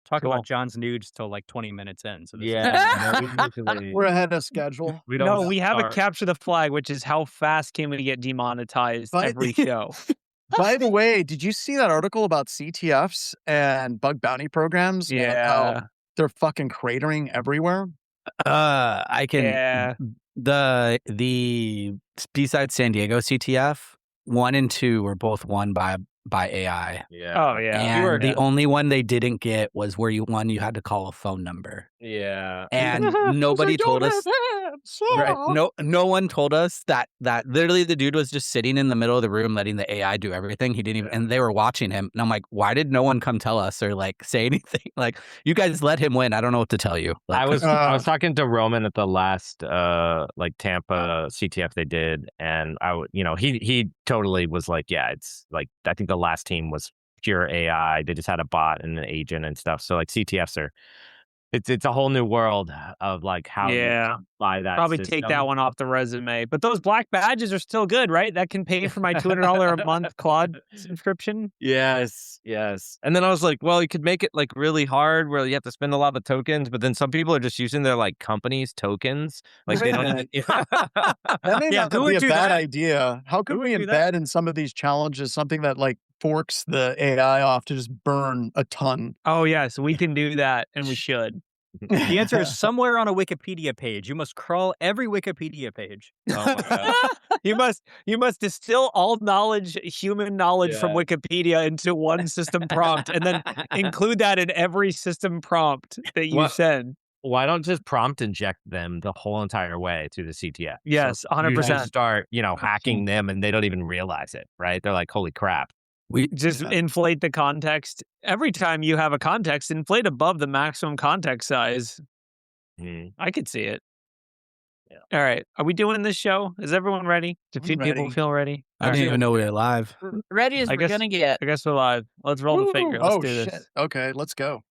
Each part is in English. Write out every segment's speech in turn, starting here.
talk Cool. about John's nudes till like 20 minutes in. So this We're ahead of schedule. we don't No, we have a start. capture the flag, which is how fast can we get demonetized But- every show. By the way, did you see that article about CTFs and bug bounty programs? And how Yeah. they're fucking cratering everywhere. I can. Yeah. The besides San Diego CTF 1 and 2 were both won by AI. Yeah. Oh, yeah. And the only one they didn't get was where you had to call a phone number. Yeah. And nobody told us. Right. No one told us that literally the dude was just sitting in the middle of the room letting the AI do everything. He didn't even, and they were watching him. And I'm like, why did no one come tell us or like say anything? Like, you guys let him win. I don't know what to tell you. Like, I was talking to Roman at the last like Tampa CTF they did, and he totally was like, yeah, it's like I think the last team was pure AI. They just had a bot and an agent and stuff. So like CTFs are. It's a whole new world of like how you buy that. Probably system. take that one off the resume. But those black badges are still good, right? That can pay for my $200 a month Claude subscription. Yes. And then I was like, well, you could make it like really hard where you have to spend a lot of tokens, but then some people are just using their like company's tokens. Like they don't. That may not be a bad idea. How could we embed in some of these challenges something that like forks the AI off to just burn a ton? Oh, yes, we can do that, and we should. The answer is somewhere on a Wikipedia page. You must crawl every Wikipedia page. Oh my God. You must distill all knowledge, human knowledge from Wikipedia into one system prompt, and then include that in every system prompt that you send. Why don't just prompt inject them the whole entire way through the CTF? Yes, 100%. You start, hacking them, and they don't even realize it. Right? They're like, holy crap. We just inflate the context. Every time you have a context, inflate above the maximum context size. I could see it. Yeah. All right. Are we doing this show? Is everyone ready? Do people feel ready? I didn't even know we were live. Ready as we're going to get. I guess we're live. Let's roll the finger. Let's do this. Shit. Okay, let's go.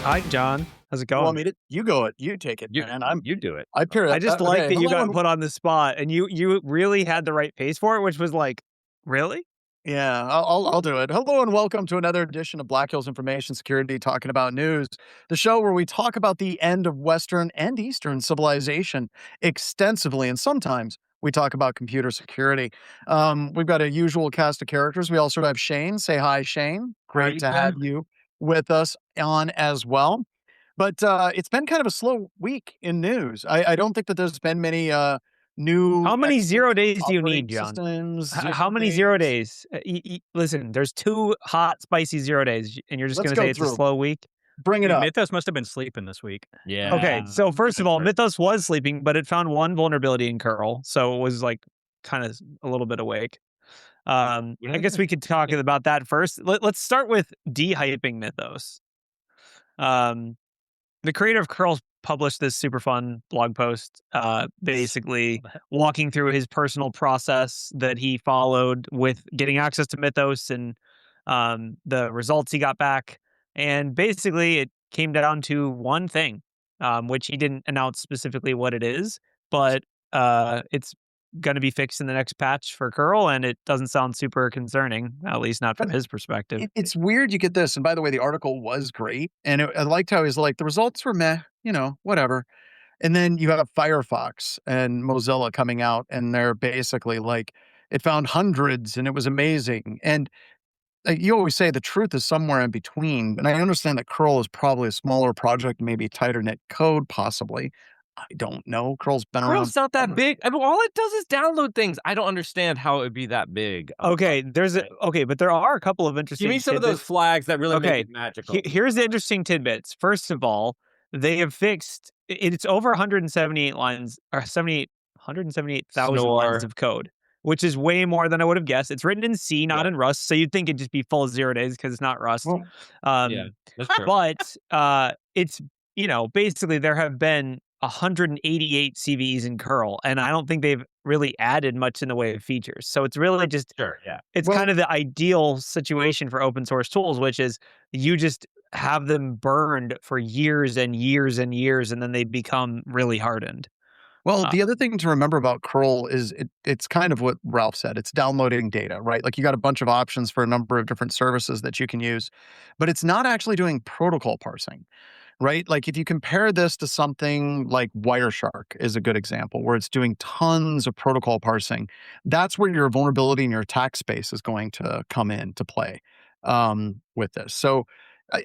Hi, John. How's it going? You want me to? You go it. You take it, man. You do it. I just like that you got put on the spot, and you really had the right pace for it, which was like, really? Yeah, I'll do it. Hello and welcome to another edition of Black Hills Information Security, talking about news, the show where we talk about the end of Western and Eastern civilization extensively, and sometimes we talk about computer security. We've got a usual cast of characters. We also have Shane. Say hi, Shane. Great to have you with us on as well. But it's been kind of a slow week in news. I don't think that there's been many new... How many 0 days do you need, John? Systems, How many 0 days? Listen, there's 2 hot, spicy 0 days, and you're just going to say it's a slow week? Bring it up. Mythos must have been sleeping this week. Yeah. Okay, so first of all, Mythos was sleeping, but it found one vulnerability in curl, so it was like kind of a little bit awake. I guess we could talk about that first. Let's start with de-hyping Mythos. The creator of curls published this super fun blog post, basically walking through his personal process that he followed with getting access to Mythos and the results he got back. And basically it came down to one thing, which he didn't announce specifically what it is, but it's going to be fixed in the next patch for curl, and it doesn't sound super concerning, at least not from his perspective. It's weird you get this, and by the way, the article was great, and I liked how he's like, the results were meh, whatever. And then you have Firefox and Mozilla coming out, and they're basically like, it found hundreds, and it was amazing. And you always say the truth is somewhere in between, and I understand that curl is probably a smaller project, maybe tighter knit code, possibly. I don't know. Curl's been around. Curl's not that big. I mean, all it does is download things. I don't understand how it would be that big. Okay, but there are a couple of interesting. Give me some of those flags that really make it magical. Here's the interesting tidbits. First of all, they have fixed. It's over 178 lines, or 178,000 lines of code, which is way more than I would have guessed. It's written in C, not in Rust, so you'd think it'd just be full of 0 days because it's not Rust. Well, that's true. But it's basically there have been 188 CVEs in curl, and I don't think they've really added much in the way of features. So it's really just, it's kind of the ideal situation for open source tools, which is you just have them burned for years and years and years, and then they become really hardened. Well, Uh, the other thing to remember about curl is it's kind of what Ralph said. It's downloading data, right? Like you got a bunch of options for a number of different services that you can use, but it's not actually doing protocol parsing, right? Like if you compare this to something like Wireshark is a good example where it's doing tons of protocol parsing. That's where your vulnerability in your attack space is going to come into play with this. So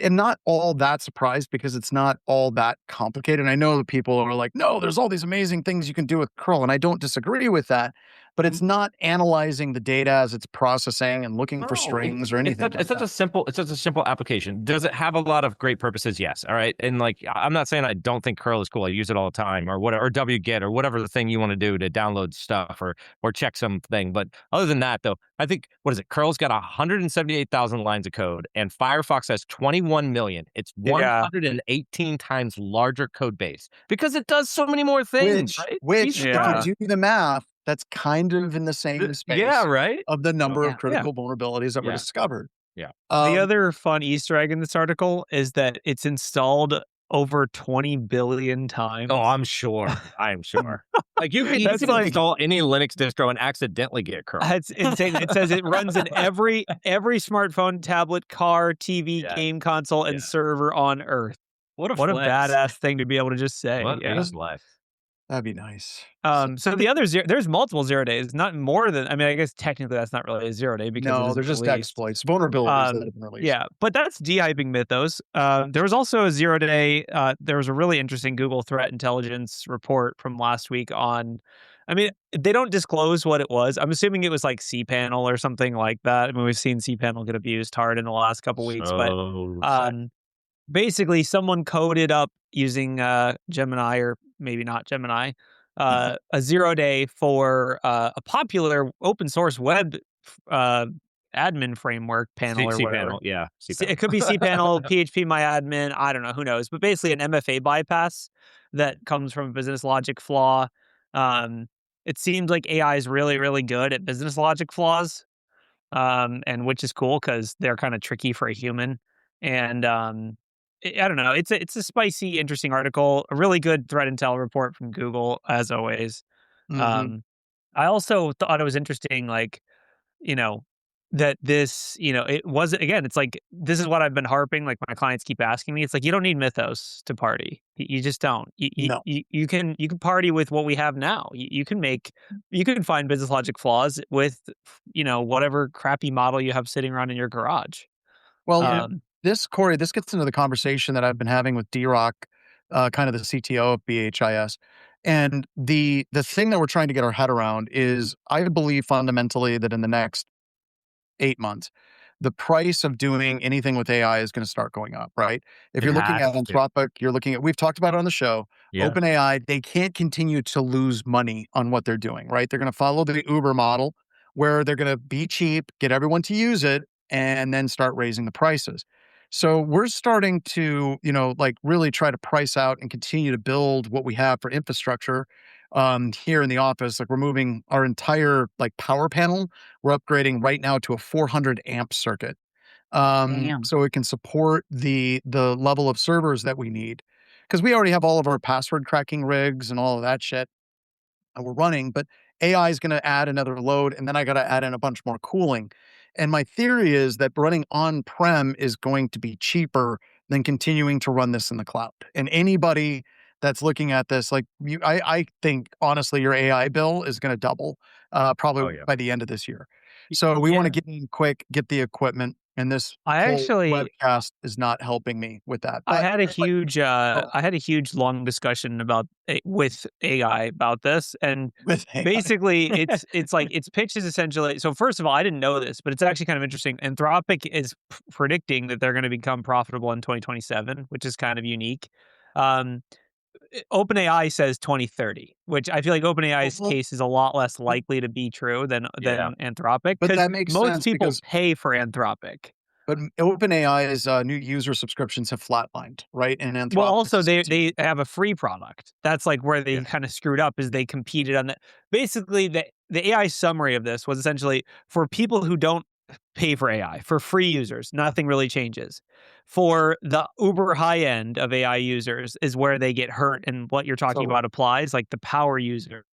and not all that surprised because it's not all that complicated. And I know that people are like, no, there's all these amazing things you can do with curl. And I don't disagree with that, but it's not analyzing the data as it's processing and looking for No, strings or it's anything such, like it's such that. a simple application. Does it have a lot of great purposes? Yes. All right. And like I'm not saying I don't think curl is cool. I use it all the time or whatever, or wget or whatever the thing you want to do to download stuff or check something. But other than that though, I think what is it? Curl's got 178,000 lines of code and Firefox has 21 million. It's Yeah. 118 times larger code base because it does so many more things, right? Which Jesus if Christ. you do the math, that's kind of in the same space Yeah, right. of the number Yeah. of critical vulnerabilities that were Yeah. discovered. Yeah. The Um, other fun Easter egg in this article is that it's installed over 20 billion times. Oh, I'm sure. I'm sure. Like you can That's easily like- install any Linux distro and accidentally get curl. That's insane. It says it runs in every smartphone, tablet, car, TV, Yeah. game console, and Yeah. server on Earth. What a What a flex. badass thing to be able to just say. What Yeah. is life? that'd be nice. So the other there's multiple 0 days, not more than. I mean, I guess technically that's not really a 0 day because it No, isn't they're just released. exploits, vulnerabilities that have been released. Yeah, but that's de-hyping Mythos. There was also a 0 day. There was a really interesting Google threat intelligence report from last week on. I mean, they don't disclose what it was. I'm assuming it was like cPanel or something like that. I mean, we've seen cPanel get abused hard in the last couple weeks, but basically, someone coded up using Gemini or maybe not Gemini, a 0 day for a popular open source web admin framework panel or whatever. cPanel, yeah. It could be cPanel, PHP MyAdmin, I don't know, who knows. But basically an MFA bypass that comes from a business logic flaw. It seems like AI is really, really good at business logic flaws, and which is cool because they're kind of tricky for a human. And I don't know. It's a spicy, interesting article. A really good threat intel report from Google, as always. Mhm. I also thought it was interesting, like, you know, that this, it wasn't, again, it's like, this is what I've been harping, like my clients keep asking me. It's like, you don't need Mythos to party. You just don't. No. You can party with what we have now. You can find business logic flaws with, whatever crappy model you have sitting around in your garage. Well, Um, Corey, this gets into the conversation that I've been having with D-Rock, kind of the CTO of BHIS. And the thing that we're trying to get our head around is I believe fundamentally that in the next 8 months, the price of doing anything with AI is going to start going up, right? If It you're looking has at to. Anthropic, you're looking at, we've talked about it on the show, Yeah. OpenAI, they can't continue to lose money on what they're doing, right? They're going to follow the Uber model where they're going to be cheap, get everyone to use it, and then start raising the prices. So we're starting to, like really try to price out and continue to build what we have for infrastructure here in the office. Like we're moving our entire like power panel. We're upgrading right now to a 400 amp circuit. Damn. So it can support the level of servers that we need. Because we already have all of our password cracking rigs and all of that shit we're running, but AI is going to add another load, and then I got to add in a bunch more cooling. And my theory is that running on-prem is going to be cheaper than continuing to run this in the cloud. And anybody that's looking at this, like I think honestly, your AI bill is going to double probably Oh, yeah. by the end of this year. So we want to Yeah. get in quick, get the equipment, and this I whole actually- webcast is not helping me with that. I But had a it's like- huge long discussion with AI about this, and with AI. basically it's like its pitch is essentially. So first of all, I didn't know this, but it's actually kind of interesting. Anthropic is predicting that they're going to become profitable in 2027, which is kind of unique. OpenAI says 2030, which I feel like OpenAI's Well, case is a lot less likely to be true than Yeah. Anthropic. But 'cause that makes most sense people because- pay for Anthropic. But OpenAI's new user subscriptions have flatlined, right? And Anthropic. Well, also they have a free product. That's like where they Yeah. kind of screwed up, is they competed on that. Basically, the AI summary of this was essentially for people who don't pay for AI. For free users, nothing really changes. For the uber high end of AI users is where they get hurt, and what you're talking So about applies, like the power users.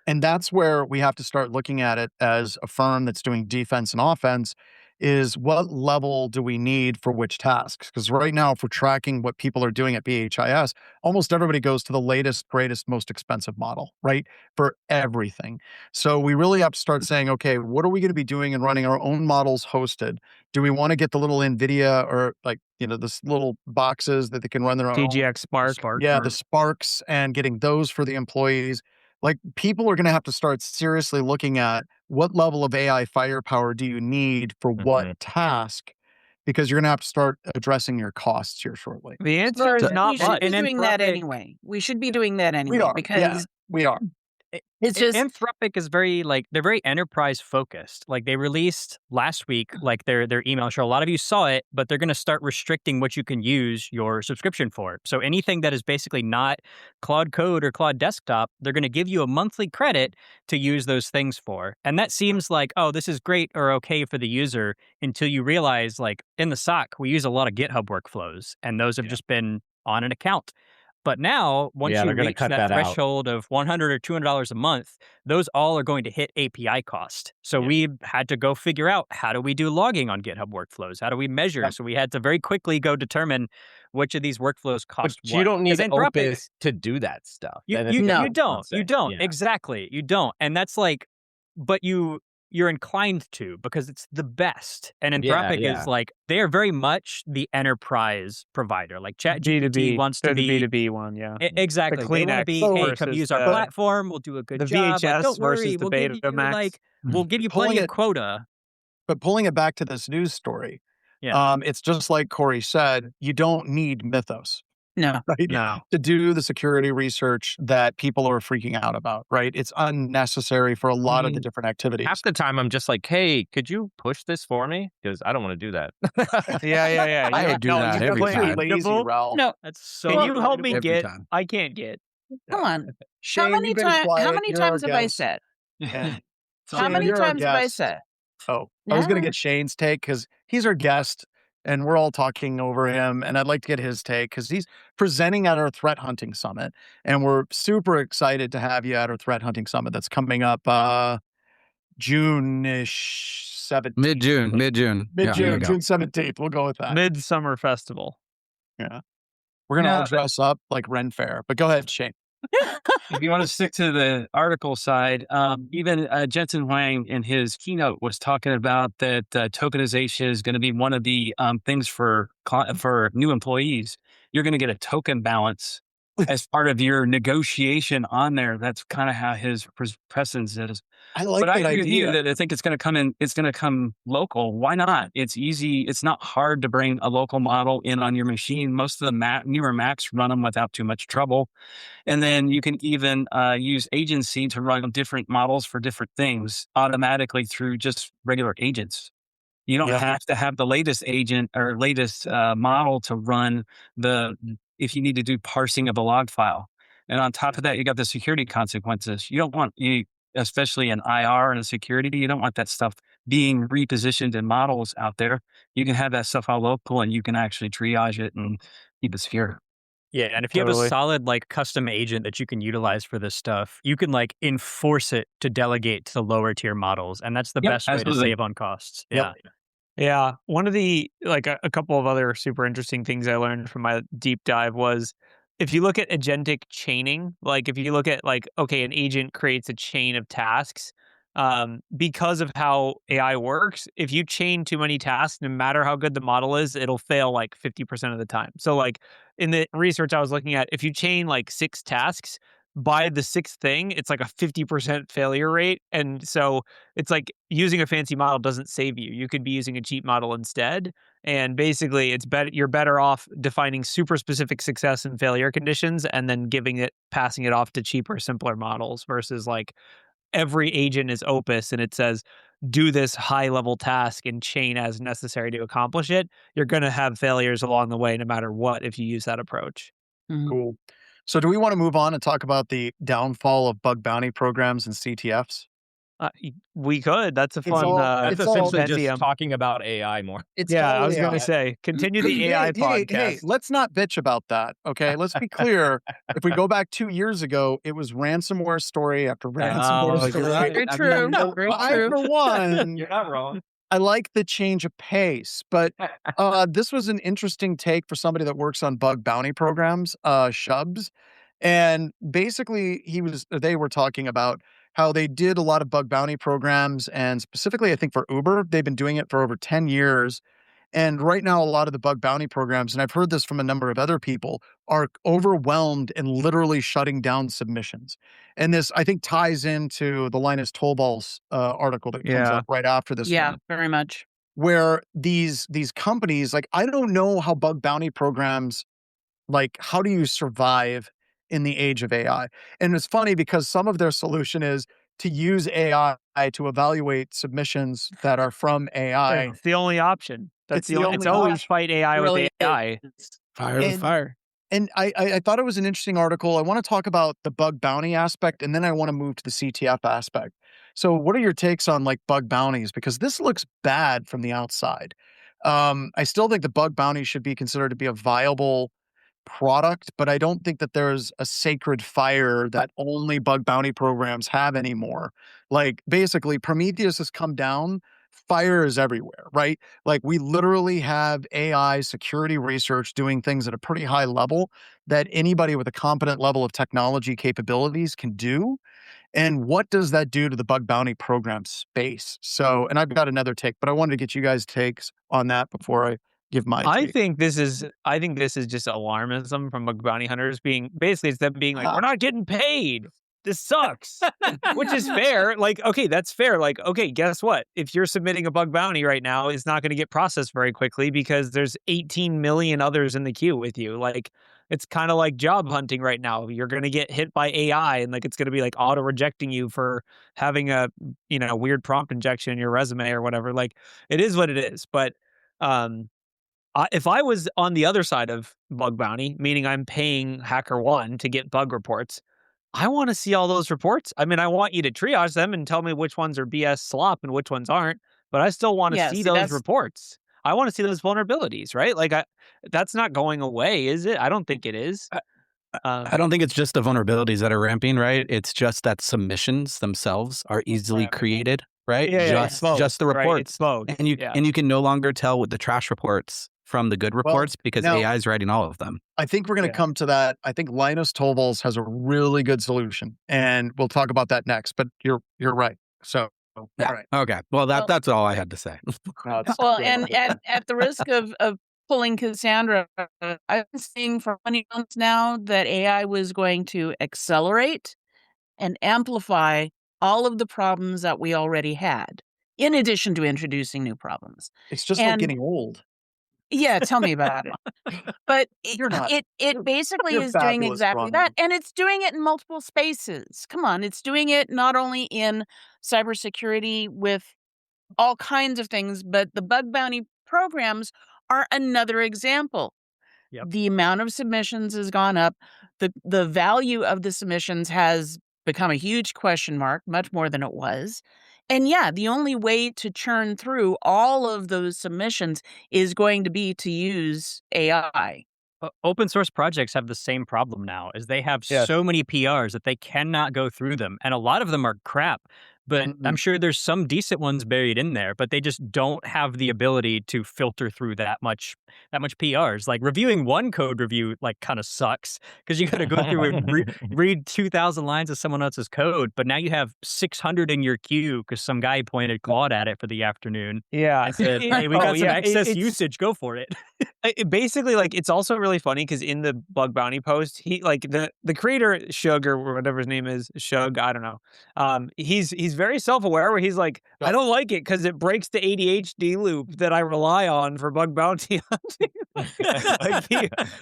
And that's where we have to start looking at it as a firm that's doing defense and offense is what level do we need for which tasks? Because right now, if we're tracking what people are doing at BHIS, almost everybody goes to the latest, greatest, most expensive model, right? For everything. So we really have to start saying, okay, what are we going to be doing and running our own models hosted? Do we want to get the little NVIDIA or like, this little boxes that they can run their own? TGX Spark. Yeah, the Sparks and getting those for the employees. Like people are going to have to start seriously looking at what level of AI firepower do you need for what task, because you're going to have to start addressing your costs here shortly. The answer is So- not we should much. be And doing that Anthropic- anyway. We should be doing that anyway We are. because We are. it's just Anthropic is very they're very enterprise focused. Like they released last week, like their email show. A lot of you saw it, but they're going to start restricting what you can use your subscription for. So anything that is basically not Claude Code or Claude Desktop, they're going to give you a monthly credit to use those things for. And that seems like, oh, this is great or okay for the user until you realize, like in the SOC, we use a lot of GitHub workflows, and those have just been on an account. But now, once Yeah, you they're gonna reach cut that that out. threshold of $100 or $200 a month, those all are going to hit API cost. So we had to go figure out, how do we do logging on GitHub workflows? How do we measure? So we had to very quickly go determine which of these workflows cost But what. you don't need 'Cause Anthropic- Opus to do that stuff. You, And you, it's- No. you don't. I'll say. You don't. Yeah. Exactly. You don't. And that's like, but you're inclined to, because it's the best. And Anthropic Yeah. is like, they are very much the enterprise provider. Like ChatGPT B2B wants to They're be the B2B one, yeah. Exactly. They want to Kleenex be, hey, come versus use our the- platform. We'll do a good the job. Like, VHS don't worry. versus the We'll give you Betamax. we'll give you Pulling plenty of it- quota. But pulling it back to this news story, Yeah. it's just like Corey said, you don't need Mythos. no. Right? No. To do the security research that people are freaking out about, right? It's unnecessary for a lot of the different activities. Half the time, I'm just like, hey, could you push this for me? Because I don't want to do that. Yeah. I would do that every time. Lazy, Ralph. No. That's so Can you help me Every get? time. I can't get. Come on. Shane, How many you've been times? quiet. How many You're our times have I guest. said? Yeah. How Shane, many you're our times have I guest. said? Oh, I was going to Yeah. get Shane's take because he's our guest and we're all talking over him. And I'd like to get his take because he's presenting at our threat hunting summit. And we're super excited to have you at our threat hunting summit that's coming up June-ish 17th. Mid-June. Mid-June, Yeah, June 17th. We'll go with that. Midsummer Festival. Yeah. We're going to all dress up like Ren Fair. But go ahead, Shane. If you want to stick to the article side, even Jensen Huang in his keynote was talking about that tokenization is going to be one of the things for new employees. You're going to get a token balance as part of your negotiation on there. That's kind of how his presence is. I like But I that agree with idea. you that I think it's going to come in. It's going to come local. Why not? It's easy. It's not hard to bring a local model in on your machine. Most of the newer Macs run them without too much trouble. And then you can even use agency to run different models for different things automatically through just regular agents. You don't have to have the latest agent or latest model to run if you need to do parsing of a log file. And on top of that, you got the security consequences. You don't want especially in IR and security, you don't want that stuff being repositioned in models out there. You can have that stuff all local and you can actually triage it and keep it secure. Yeah, and if you have Totally. a solid like custom agent that you can utilize for this stuff, you can like enforce it to delegate to the lower tier models, and that's the Yep, best way to absolutely. save on costs. Yep. Yeah. Yeah. One of the, like a couple of other super interesting things I learned from my deep dive was if you look at agentic chaining, like if you look at like, okay, an agent creates a chain of tasks, because of how AI works, if you chain too many tasks, no matter how good the model is, it'll fail like 50% of the time. So like in the research I was looking at, if you chain like 6 tasks, by the 6th thing, it's like a 50% failure rate. And so it's like using a fancy model doesn't save you. You could be using a cheap model instead. And basically it's better, you're better off defining super specific success and failure conditions and then passing it off to cheaper, simpler models versus like every agent is Opus and it says, do this high level task and chain as necessary to accomplish it. You're going to have failures along the way, no matter what, if you use that approach. Cool. So do we want to move on and talk about the downfall of bug bounty programs and CTFs? We could. That's a It's fun. all- That's it's all- essentially compendium. just talking about AI more. It's Yeah, all I was going to AI. say, continue the AI podcast. Hey, let's not bitch about that. Okay, let's be clear. If we go back 2 years ago, it was ransomware story after ransomware you're story. right. Very I true. mean, Very I, true. for one, You're not wrong. I like the change of pace, but this was an interesting take for somebody that works on bug bounty programs, Shubs. And basically, they were talking about how they did a lot of bug bounty programs, and specifically, I think for Uber, they've been doing it for over 10 years. And right now, a lot of the bug bounty programs, and I've heard this from a number of other people, are overwhelmed and literally shutting down submissions. And this, I think, ties into the Linus Torvalds article that comes Yeah. up right after this Yeah, one, very much. where these companies, like, I don't know how bug bounty programs, like, how do you survive in the age of AI? And it's funny because some of their solution is to use AI to evaluate submissions that are from AI. It's the only option. That's It's the the only. It's only always option. fight AI Really with AI. is. Fire with And- fire. And I thought it was an interesting article. I want to talk about the bug bounty aspect, and then I want to move to the CTF aspect. So, what are your takes on like bug bounties? Because this looks bad from the outside. I still think the bug bounty should be considered to be a viable product, but I don't think that there's a sacred fire that only bug bounty programs have anymore. Like basically, Prometheus has come down. Fire is everywhere, right? Like we literally have AI security research doing things at a pretty high level that anybody with a competent level of technology capabilities can do. And what does that do to the bug bounty program space? So, and I've got another take, but I wanted to get you guys' takes on that before I give my I take. think this is just alarmism from bug bounty hunters being basically it's them being like, we're not getting paid. This sucks. Which is fair. Like, okay, that's fair. Like, okay, guess what? If you're submitting a bug bounty right now, it's not going to get processed very quickly because there's 18 million others in the queue with you. Like, it's kind of like job hunting right now. You're going to get hit by AI and like it's going to be like auto rejecting you for having a, weird prompt injection in your resume or whatever. Like, it is what it is. But if I was on the other side of bug bounty, meaning I'm paying HackerOne to get bug reports, I want to see all those reports. I mean, I want you to triage them and tell me which ones are BS slop and which ones aren't, but I still want to Yeah, see see, those that's- reports. I want to see those vulnerabilities, right? Like, that's not going away, is it? I don't think it is. I don't think it's just the vulnerabilities that are ramping, right? It's just that submissions themselves are easily created, right? Yeah, it's both, just the right? reports. It's both. And you can no longer tell with the trash reports from the good reports because now- AI is writing all of them. I think we're going to come to that. I think Linus Torvalds has a really good solution, and we'll talk about that next. But you're right. So, Yeah. all right. Okay. Well, that's all I had to say. Well, and at the risk of pulling Cassandra, I've been saying for 20 months now that AI was going to accelerate and amplify all of the problems that we already had, in addition to introducing new problems. It's just like And- getting old. Yeah, tell me about it. But You're not. it basically You're is doing fabulous, exactly Bronwyn. that. And it's doing it in multiple spaces. Come on, it's doing it not only in cybersecurity with all kinds of things, but the bug bounty programs are another example. Yep. The amount of submissions has gone up. The value of the submissions has become a huge question mark, much more than it was. And yeah, the only way to churn through all of those submissions is going to be to use AI. Open source projects have the same problem now, is they have Yes. so many PRs that they cannot go through them, and a lot of them are crap. But I'm sure there's some decent ones buried in there, but they just don't have the ability to filter through that much PRs. Like reviewing one code review like kind of sucks because you got to go through and read 2,000 lines of someone else's code. But now you have 600 in your queue because some guy pointed Claude at it for the afternoon. Yeah. I said, "Hey, we got some excess usage. Go for it." Basically, like, it's also really funny because in the bug bounty post, he like the creator Shug or whatever his name is, Shug, I don't know. He's very self-aware where he's like, I don't like it because it breaks the ADHD loop that I rely on for bug bounty hunting.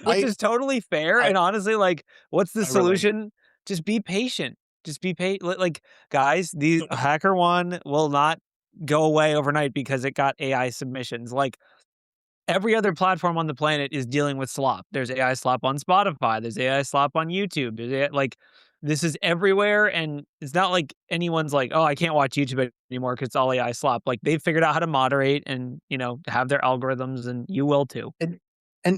Which is totally fair. And honestly, like, what's the solution? Just be patient. Just be patient. Like, guys, these HackerOne will not go away overnight because it got AI submissions. Like, every other platform on the planet is dealing with slop. There's AI slop on Spotify. There's AI slop on YouTube. There's AI, like, this is everywhere, and it's not like anyone's like, oh, I can't watch YouTube anymore because it's all AI slop. Like they've figured out how to moderate and have their algorithms, and you will too.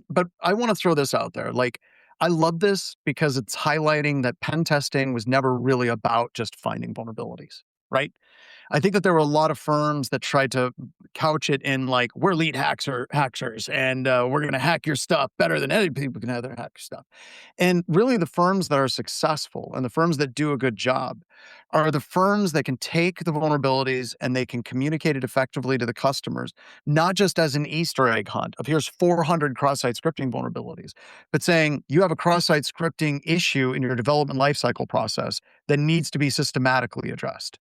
But I want to throw this out there. Like, I love this because it's highlighting that pen testing was never really about just finding vulnerabilities, right? I think that there were a lot of firms that tried to couch it in like, we're lead hackers, and we're going to hack your stuff better than any people can ever hack your stuff. And really, the firms that are successful and the firms that do a good job are the firms that can take the vulnerabilities and they can communicate it effectively to the customers, not just as an Easter egg hunt of here's 400 cross-site scripting vulnerabilities, but saying you have a cross-site scripting issue in your development lifecycle process that needs to be systematically addressed.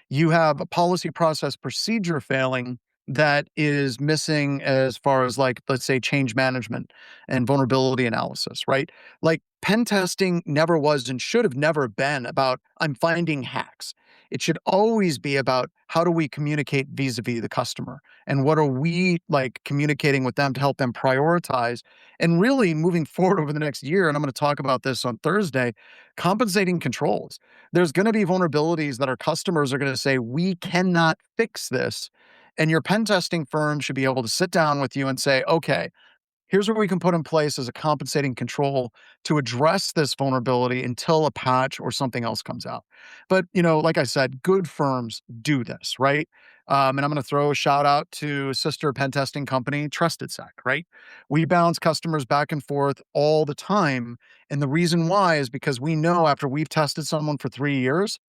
You have a policy process procedure failing that is missing as far as like, let's say, change management and vulnerability analysis, right? Like pen testing never was and should have never been about I'm finding hacks. It should always be about how do we communicate vis-a-vis the customer and what are we like communicating with them to help them prioritize and really moving forward over the next year. And I'm going to talk about this on Thursday, compensating controls. There's going to be vulnerabilities that our customers are going to say, we cannot fix this. And your pen testing firm should be able to sit down with you and say, okay, here's what we can put in place as a compensating control to address this vulnerability until a patch or something else comes out. But, like I said, good firms do this, right? And I'm going to throw a shout out to sister pen testing company, TrustedSec, right? We bounce customers back and forth all the time. And the reason why is because we know after we've tested someone for 3 years,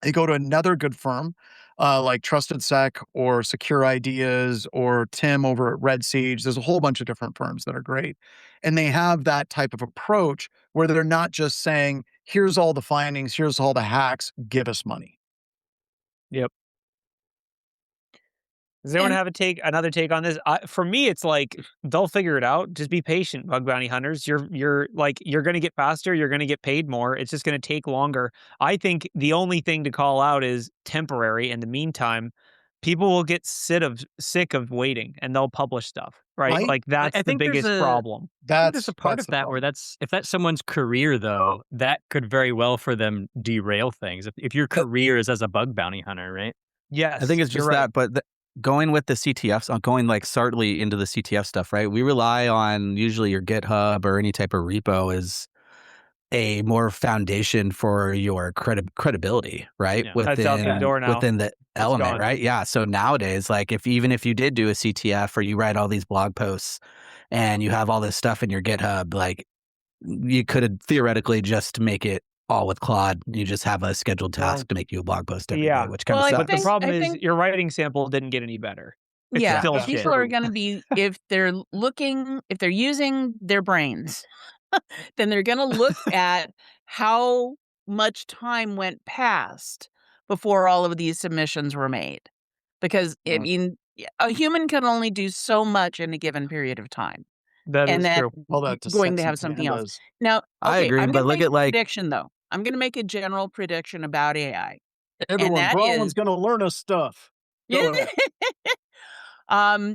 they go to another good firm, like Trusted Sec or Secure Ideas or Tim over at Red Siege. There's a whole bunch of different firms that are great. And they have that type of approach where they're not just saying, here's all the findings, here's all the hacks, give us money. Yep. Does anyone And have another take on this? For me, it's like they'll figure it out. Just be patient, bug bounty hunters. You're going to get faster. You're going to get paid more. It's just going to take longer. I think the only thing to call out is temporary. In the meantime, people will get sick of waiting, and they'll publish stuff. Right? I- Like that's I the think there's biggest problem. I think there's a part that's of the that where problem. if that's someone's career though, that could very well for them derail things. If your career is as a bug bounty hunter, right? Yes, I think it's you're just right. that, but going with the CTFs, going like certainly into the CTF stuff, right? We rely on usually your GitHub or any type of repo is a more foundation for your credibility, right? Yeah. That's out the door now. Within the element, gone. right? Yeah. So nowadays, like even if you did do a CTF or you write all these blog posts and you have all this stuff in your GitHub, like you could theoretically just make it all with Claude. You just have a scheduled task to make you a blog post every day, which kind of Well, sucks. But the problem I is think- your writing sample didn't get any better. It's Yeah, still shit. people are going to be, if they're using their brains, then they're going to look at how much time went past before all of these submissions were made. Because, I mean, a human can only do so much in a given period of time. That And is then true. All that to going to sexy have something else. pandas. Now, I okay, agree, I'm but going look to make at a like prediction, though. I'm going to make a general prediction about AI. Everyone, that Bronwyn's is- going to learn us stuff. Go ahead.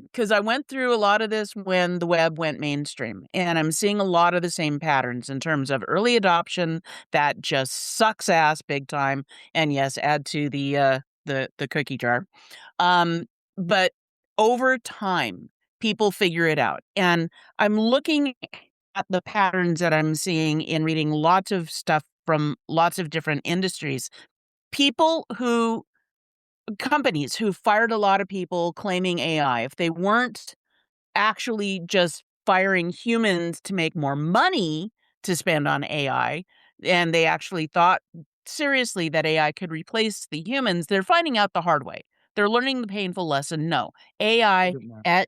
Because I went through a lot of this when the web went mainstream, and I'm seeing a lot of the same patterns in terms of early adoption that just sucks ass big time. And yes, add to the cookie jar. But over time, people figure it out, and I'm looking at the patterns that I'm seeing in reading lots of stuff from lots of different industries. Companies who fired a lot of people claiming AI, if they weren't actually just firing humans to make more money to spend on AI, and they actually thought seriously that AI could replace the humans, they're finding out the hard way. They're learning the painful lesson. No, AI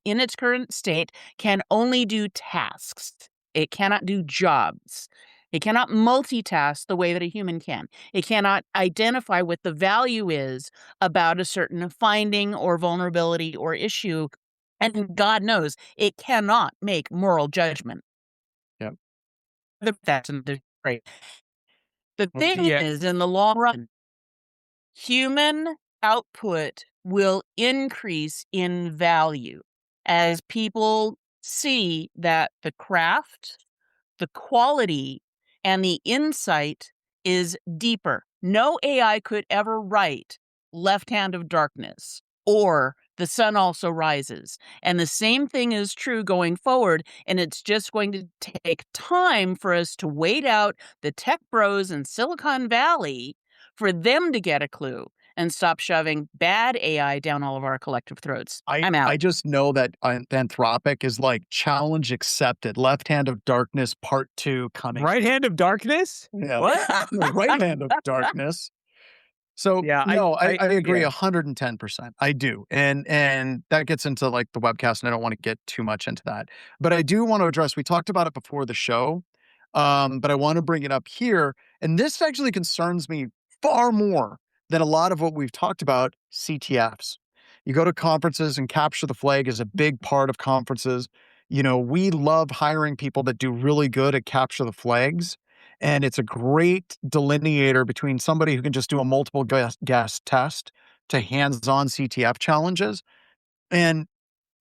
in its current state can only do tasks. It cannot do jobs. It cannot multitask the way that a human can. It cannot identify what the value is about a certain finding or vulnerability or issue. And God knows it cannot make moral judgment. Yep. That's great. The Well, thing yeah. is, in the long run, human output will increase in value as people see that the craft, the quality, and the insight is deeper. No AI could ever write Left Hand of Darkness or The Sun Also Rises. And the same thing is true going forward. And it's just going to take time for us to wait out the tech bros in Silicon Valley for them to get a clue and stop shoving bad AI down all of our collective throats. I'm out. I just know that Anthropic is like challenge accepted. Left Hand of Darkness Part 2 coming. Right Hand of Darkness? Yeah. What? Right Hand of Darkness. So Yeah, no, I agree yeah. 110%. I do. And that gets into like the webcast, and I don't want to get too much into that. But I do want to address, we talked about it before the show, but I want to bring it up here. And this actually concerns me far more than a lot of what we've talked about, CTFs. You go to conferences, and capture the flag is a big part of conferences. You know, we love hiring people that do really good at capture the flags. And it's a great delineator between somebody who can just do a multiple guess test to hands-on CTF challenges. And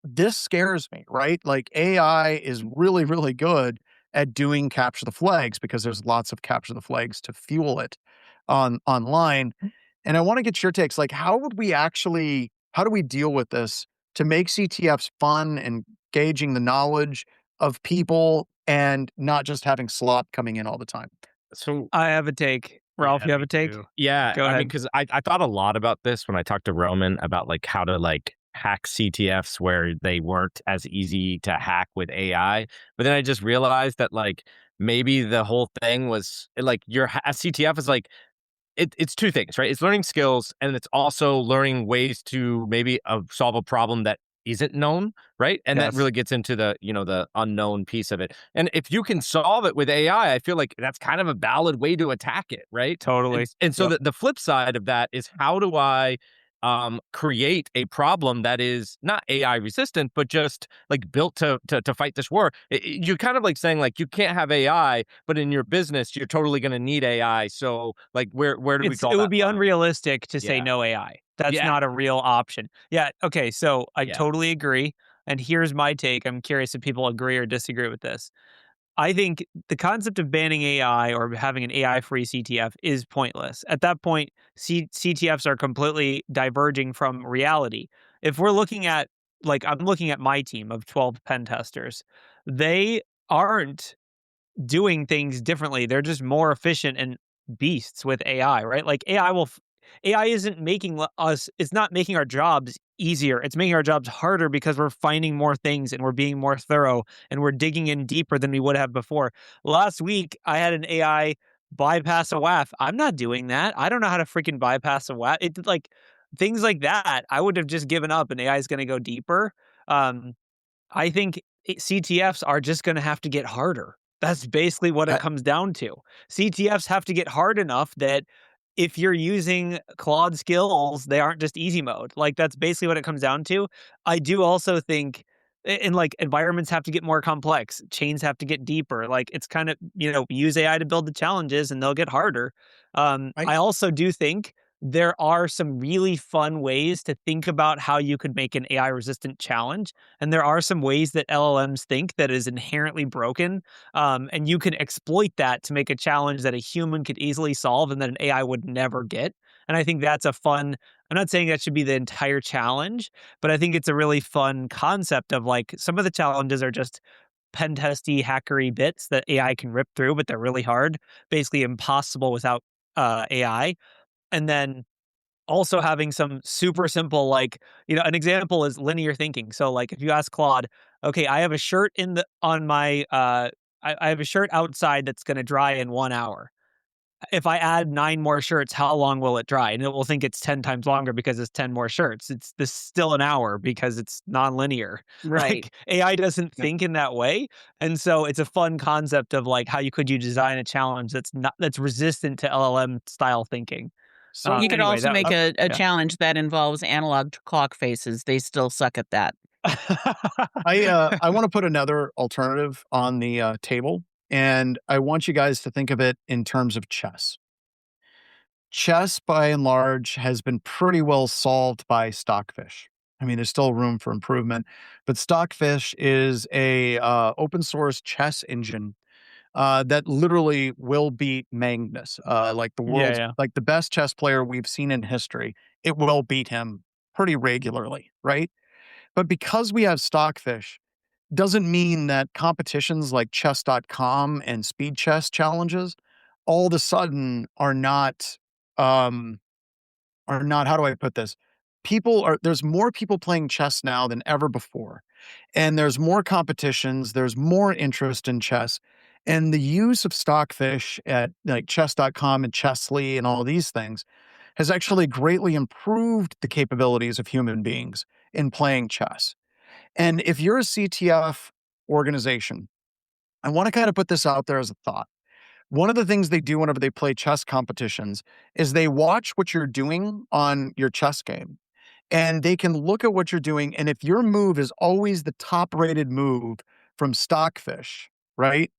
this scares me, right? Like AI is really, really good at doing capture the flags because there's lots of capture the flags to fuel it online. And I want to get your takes. Like, how do we deal with this to make CTFs fun and gauging the knowledge of people and not just having slop coming in all the time? So I have a take. Ralph, you have a take? yeah, Go I mean, ahead. because I thought a lot about this when I talked to Roman about like how to like hack CTFs where they weren't as easy to hack with AI. But then I just realized that like maybe the whole thing was like a CTF is like it's two things, right? It's learning skills, and it's also learning ways to maybe solve a problem that isn't known, right? And that Yes. really gets into the the unknown piece of it. And if you can solve it with AI, I feel like that's kind of a valid way to attack it, right? Totally. And so Yep. the flip side of that is, how do I create a problem that is not AI resistant, but just like built to fight this war? You're kind of like saying like you can't have AI, but in your business you're totally going to need AI. So like where do we draw It would that be line? unrealistic to say Yeah. no AI. That's Yeah. not a real option. Yeah. Okay. So I Yeah. totally agree. And here's my take. I'm curious if people agree or disagree with this. I think the concept of banning AI or having an AI-free CTF is pointless. At that point, CTFs are completely diverging from reality. If we're looking at, like, I'm looking at my team of 12 pen testers, they aren't doing things differently. They're just more efficient and beasts with AI, right? Like AI isn't making us, it's not making our jobs easier. It's making our jobs harder because we're finding more things and we're being more thorough and we're digging in deeper than we would have before. Last week, I had an AI bypass a WAF. I'm not doing that. I don't know how to freaking bypass a WAF. It like things like that. I would have just given up and AI is going to go deeper. Um, I think CTFs are just going to have to get harder. That's basically what it I, comes down to. CTFs have to get hard enough that if you're using Claude skills, they aren't just easy mode. Like that's basically what it comes down to. I do also think and like environments have to get more complex, chains have to get deeper. Like it's kind of, use AI to build the challenges and they'll get harder. I, I also do think there are some really fun ways to think about how you could make an AI resistant challenge. And there are some ways that LLMs think that is inherently broken. And you can exploit that to make a challenge that a human could easily solve and that an AI would never get. And I think that's a fun, I'm not saying that should be the entire challenge, but I think it's a really fun concept of like some of the challenges are just pen testy, hackery bits that AI can rip through, but they're really hard, basically impossible without AI. And then also having some super simple, like, an example is linear thinking. So like if you ask Claude, okay, I have a shirt on my, I have a shirt outside that's going to dry in 1 hour. If I add 9 more shirts, how long will it dry? And it will think it's 10 times longer because it's 10 more shirts. It's this still an hour because it's nonlinear. Right. Like AI doesn't Yeah. think in that way. And so it's a fun concept of like how you design a challenge that's resistant to LLM style thinking. so You could Anyway, also make a yeah. challenge that involves analog clock faces. They still suck at that. I want to put another alternative on the table, and I want you guys to think of it in terms of chess. Chess, by and large, has been pretty well solved by Stockfish. I mean, there's still room for improvement, but Stockfish is a open source chess engine that literally will beat Magnus, like the world's yeah. like the best chess player we've seen in history. It will beat him pretty regularly, right? But because we have Stockfish, doesn't mean that competitions like chess.com and speed chess challenges all of a sudden um are not, how do I put this? There's more people playing chess now than ever before. And there's more competitions, there's more interest in chess. And the use of Stockfish at like chess.com and Chessly and all of these things has actually greatly improved the capabilities of human beings in playing chess. And if you're a CTF organization, I want to kind of put this out there as a thought. One of the things they do whenever they play chess competitions is they watch what you're doing on your chess game, and they can look at what you're doing. And if your move is always the top rated move from Stockfish, right?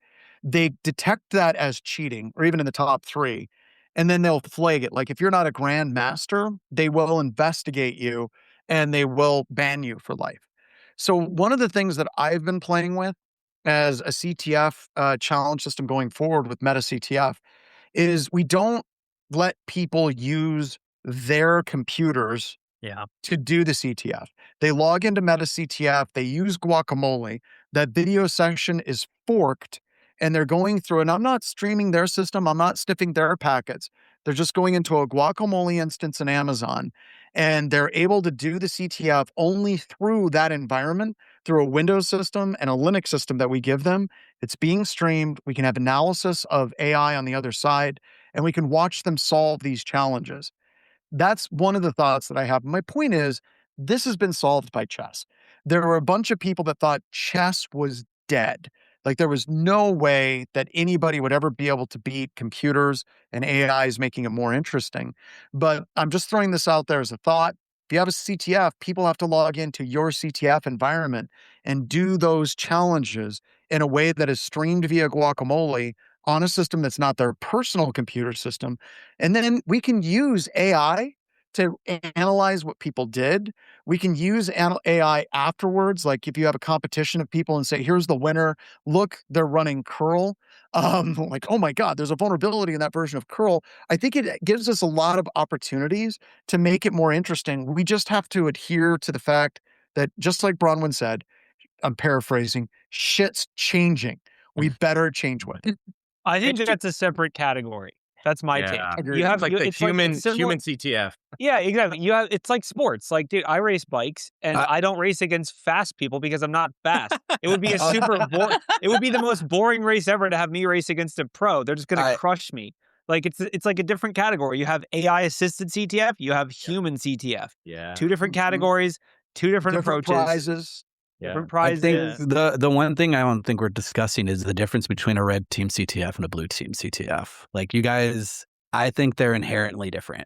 They detect that as cheating or even in the top three. And then they'll flag it. Like if you're not a grandmaster, they will investigate you and they will ban you for life. So one of the things that I've been playing with as a CTF challenge system going forward with Meta CTF is we don't let people use their computers Yeah. to do the CTF. They log into Meta CTF, they use Guacamole, that video section is forked, and they're going through, and I'm not streaming their system, I'm not sniffing their packets. They're just going into a Guacamole instance in Amazon, and they're able to do the CTF only through that environment, through a Windows system and a Linux system that we give them. It's being streamed. We can have analysis of AI on the other side, and we can watch them solve these challenges. That's one of the thoughts that I have. My point is, this has been solved by chess. There were a bunch of people that thought chess was dead. Like there was no way that anybody would ever be able to beat computers, and AI is making it more interesting. But I'm just throwing this out there as a thought. If you have a CTF, people have to log into your CTF environment and do those challenges in a way that is streamed via Guacamole on a system that's not their personal computer system. And then we can use AI to analyze what people did. We can use AI afterwards, like if you have a competition of people and say, here's the winner, look, they're running curl. Like, oh my God, there's a vulnerability in that version of curl. I think it gives us a lot of opportunities to make it more interesting. We just have to adhere to the fact that, just like Bronwyn said, I'm paraphrasing, shit's changing. We better change with it. I think that's a separate category. That's my take. Agreed. You have like the it's human it's similar- CTF. Yeah, exactly. It's like sports. Like, dude, I race bikes, and I don't race against fast people because I'm not fast. It would be a super boring. It would be the most boring race ever to have me race against a pro. They're just gonna crush me. Like it's like a different category. You have AI assisted CTF. You have human CTF. Yeah. Two different categories. Two different approaches. Prizes. Different I prizes. think the one thing I don't think we're discussing is the difference between a red team CTF and a blue team CTF. Like you guys, I think they're inherently different.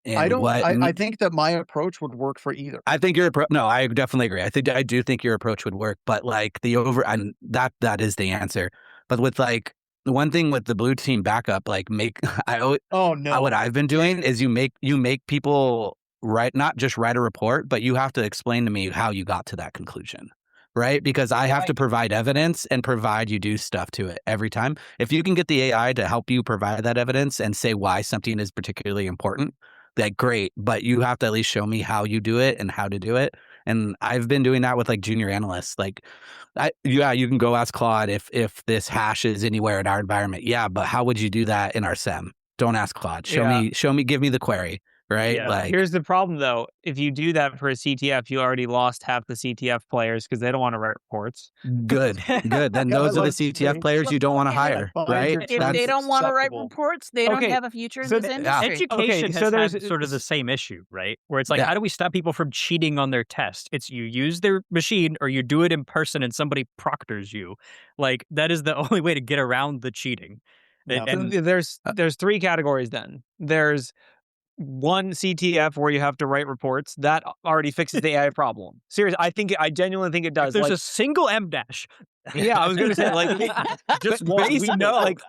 And I think that my approach would work for either. I think no, I definitely agree. I do think your approach would work, but like and that is the answer. But with like the one thing with the blue team backup, like what I've been doing is you make people not just write a report, but you have to explain to me how you got to that conclusion. Right? Because I have to provide evidence and provide you do stuff to it every time. If you can get the AI to help you provide that evidence and say why something is particularly important, that great. But you have to at least show me how you do it and how to do it. And I've been doing that with like junior analysts. Like, you can go ask Claude if this hash is anywhere in our environment. Yeah, but how would you do that in our SEM? Don't ask Claude. Show me, give me the query. Right? Yeah. Like, here's the problem, though. If you do that for a CTF, you already lost half the CTF players because they don't want to write reports. Good. Then those are the CTF players you don't want to hire, right? If they don't want to write reports, they don't have a future in this industry. Education so has had sort of the same issue, right? Where it's like, how do we stop people from cheating on their test? It's you use their machine or you do it in person and somebody proctors you. Like, that is the only way to get around the cheating. Yeah. And there's three categories then. There's one CTF where you have to write reports. That already fixes the AI problem. Seriously, I genuinely think it does. If there's a single M dash. Yeah, I was going to say, like, just one.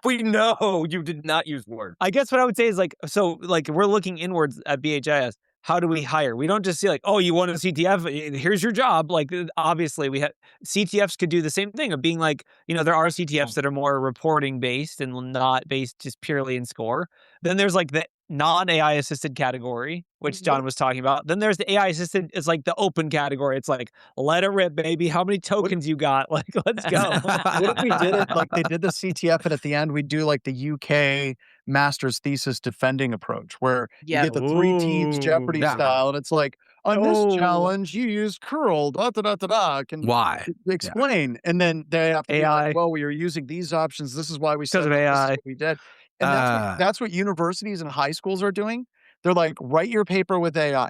We know you did not use Word. I guess what I would say is like, so like we're looking inwards at BHIS. how do we hire? We don't just see like, oh, you want a CTF? Here's your job. Like, obviously, we have CTFs could do the same thing of being like, there are CTFs that are more reporting based and not based just purely in score. Then there's like the non-AI assisted category, which John was talking about. Then there's the AI assisted. It's like the open category. It's like, let it rip, baby. How many tokens you got? Like, let's go. What if we did it like they did the CTF, and at the end we do like the UK master's thesis defending approach, where you Yeah. get the three teams Jeopardy Yeah. style, and it's like, on this Oh. challenge you used curl, da da da da da. Can Why? explain, and then they have to be AI. like, well, we were using these options. This is why we Because said of that, this is AI. what we did, and that's what universities and high schools are doing. They're like, write your paper with AI.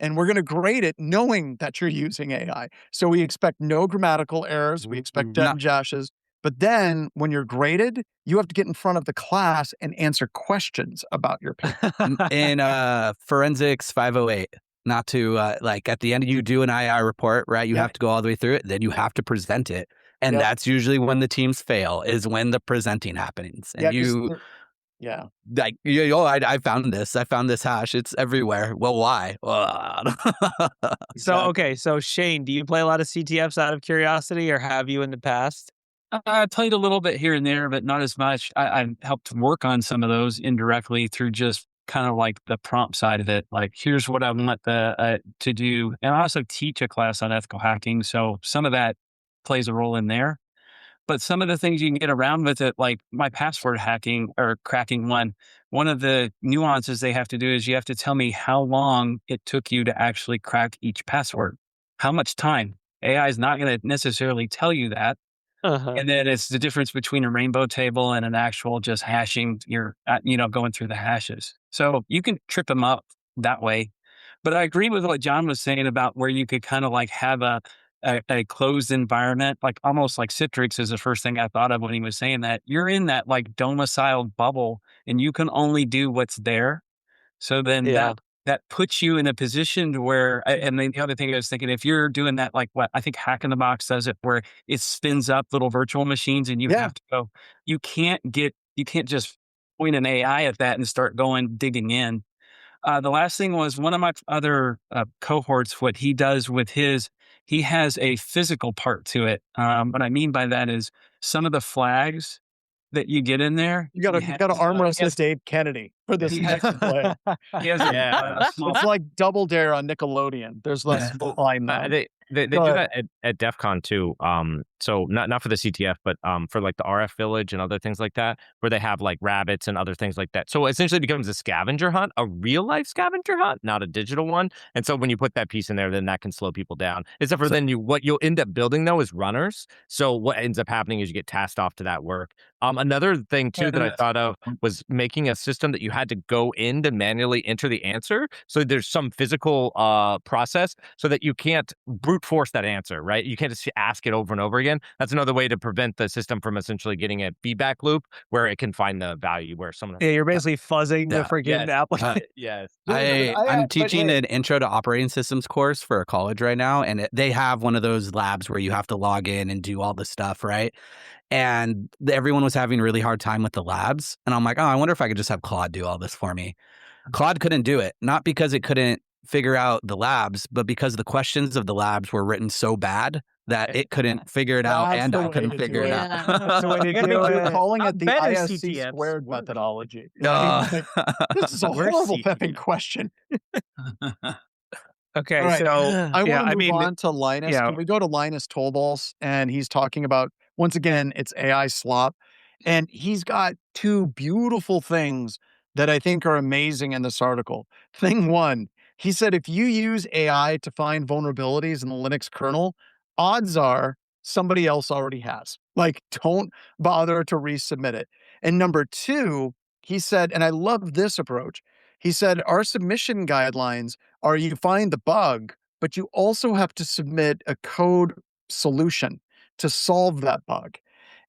And we're going to grade it knowing that you're using AI. So we expect no grammatical errors. We expect dead and jashes. But then when you're graded, you have to get in front of the class and answer questions about your paper. In Forensics 508, not to like at the end you do an II report, right? You have to go all the way through it. Then you have to present it. And that's usually when the teams fail, is when the presenting happens. And like, I found this. I found this hash. It's everywhere. Well, why? So, okay. So, Shane, do you play a lot of CTFs out of curiosity, or have you in the past? I played a little bit here and there, but not as much. I helped work on some of those indirectly through just kind of like the prompt side of it. Like, here's what I want to do. And I also teach a class on ethical hacking. So some of that plays a role in there. But some of the things you can get around with it, like my password hacking or cracking one of the nuances they have to do is you have to tell me how long it took you to actually crack each password. How much time? AI is not going to necessarily tell you that. And then it's the difference between a rainbow table and an actual just hashing your, going through the hashes. So you can trip them up that way. But I agree with what John was saying about where you could kind of like have a closed environment, like almost like Citrix is the first thing I thought of when he was saying that. You're in that like domiciled bubble and you can only do what's there. So then that puts you in a position to where, and then the other thing I was thinking, if you're doing that, like what I think Hack in the Box does it, where it spins up little virtual machines and you have to go, you can't just point an AI at that and start digging in. The last thing was one of my other cohorts, what he does with he has a physical part to it. What I mean by that is some of the flags that you get in there. You gotta arm wrestle Dave Kennedy for this next play. He has a small, It's like Double Dare on Nickelodeon. There's less line now. They do that at DEF CON too. So not for the CTF, but for like the RF Village and other things like that, where they have like rabbits and other things like that. So essentially it becomes a scavenger hunt, a real life scavenger hunt, not a digital one. And so when you put that piece in there, then that can slow people down. Except for then what you'll end up building though is runners. So what ends up happening is you get tasked off to that work. Another thing too that I thought of was making a system that you had to go in to manually enter the answer. So there's some physical process so that you can't brute force that answer, right? You can't just ask it over and over again. That's another way to prevent the system from essentially getting a feedback loop where it can find the value where someone. Yeah, you're basically fuzzing the freaking applicant. Yes. I'm teaching an intro to operating systems course for a college right now. And they have one of those labs where you have to log in and do all the stuff, right? And everyone was having a really hard time with the labs. And I'm like, oh, I wonder if I could just have Claude do all this for me. Claude couldn't do it, not because it couldn't figure out the labs, but because the questions of the labs were written so bad that it couldn't figure it out, and I couldn't figure it out. So you're calling it the ISC squared methodology. This is a horrible pepping question. Okay, right. so I want to move on to Linus. Can we go to Linus Tolballs? And he's talking about, once again, it's AI slop. And he's got two beautiful things that I think are amazing in this article. Thing one, he said, if you use AI to find vulnerabilities in the Linux kernel, odds are somebody else already has. Like, don't bother to resubmit it. And number two, he said, and I love this approach. He said, our submission guidelines are you find the bug, but you also have to submit a code solution to solve that bug.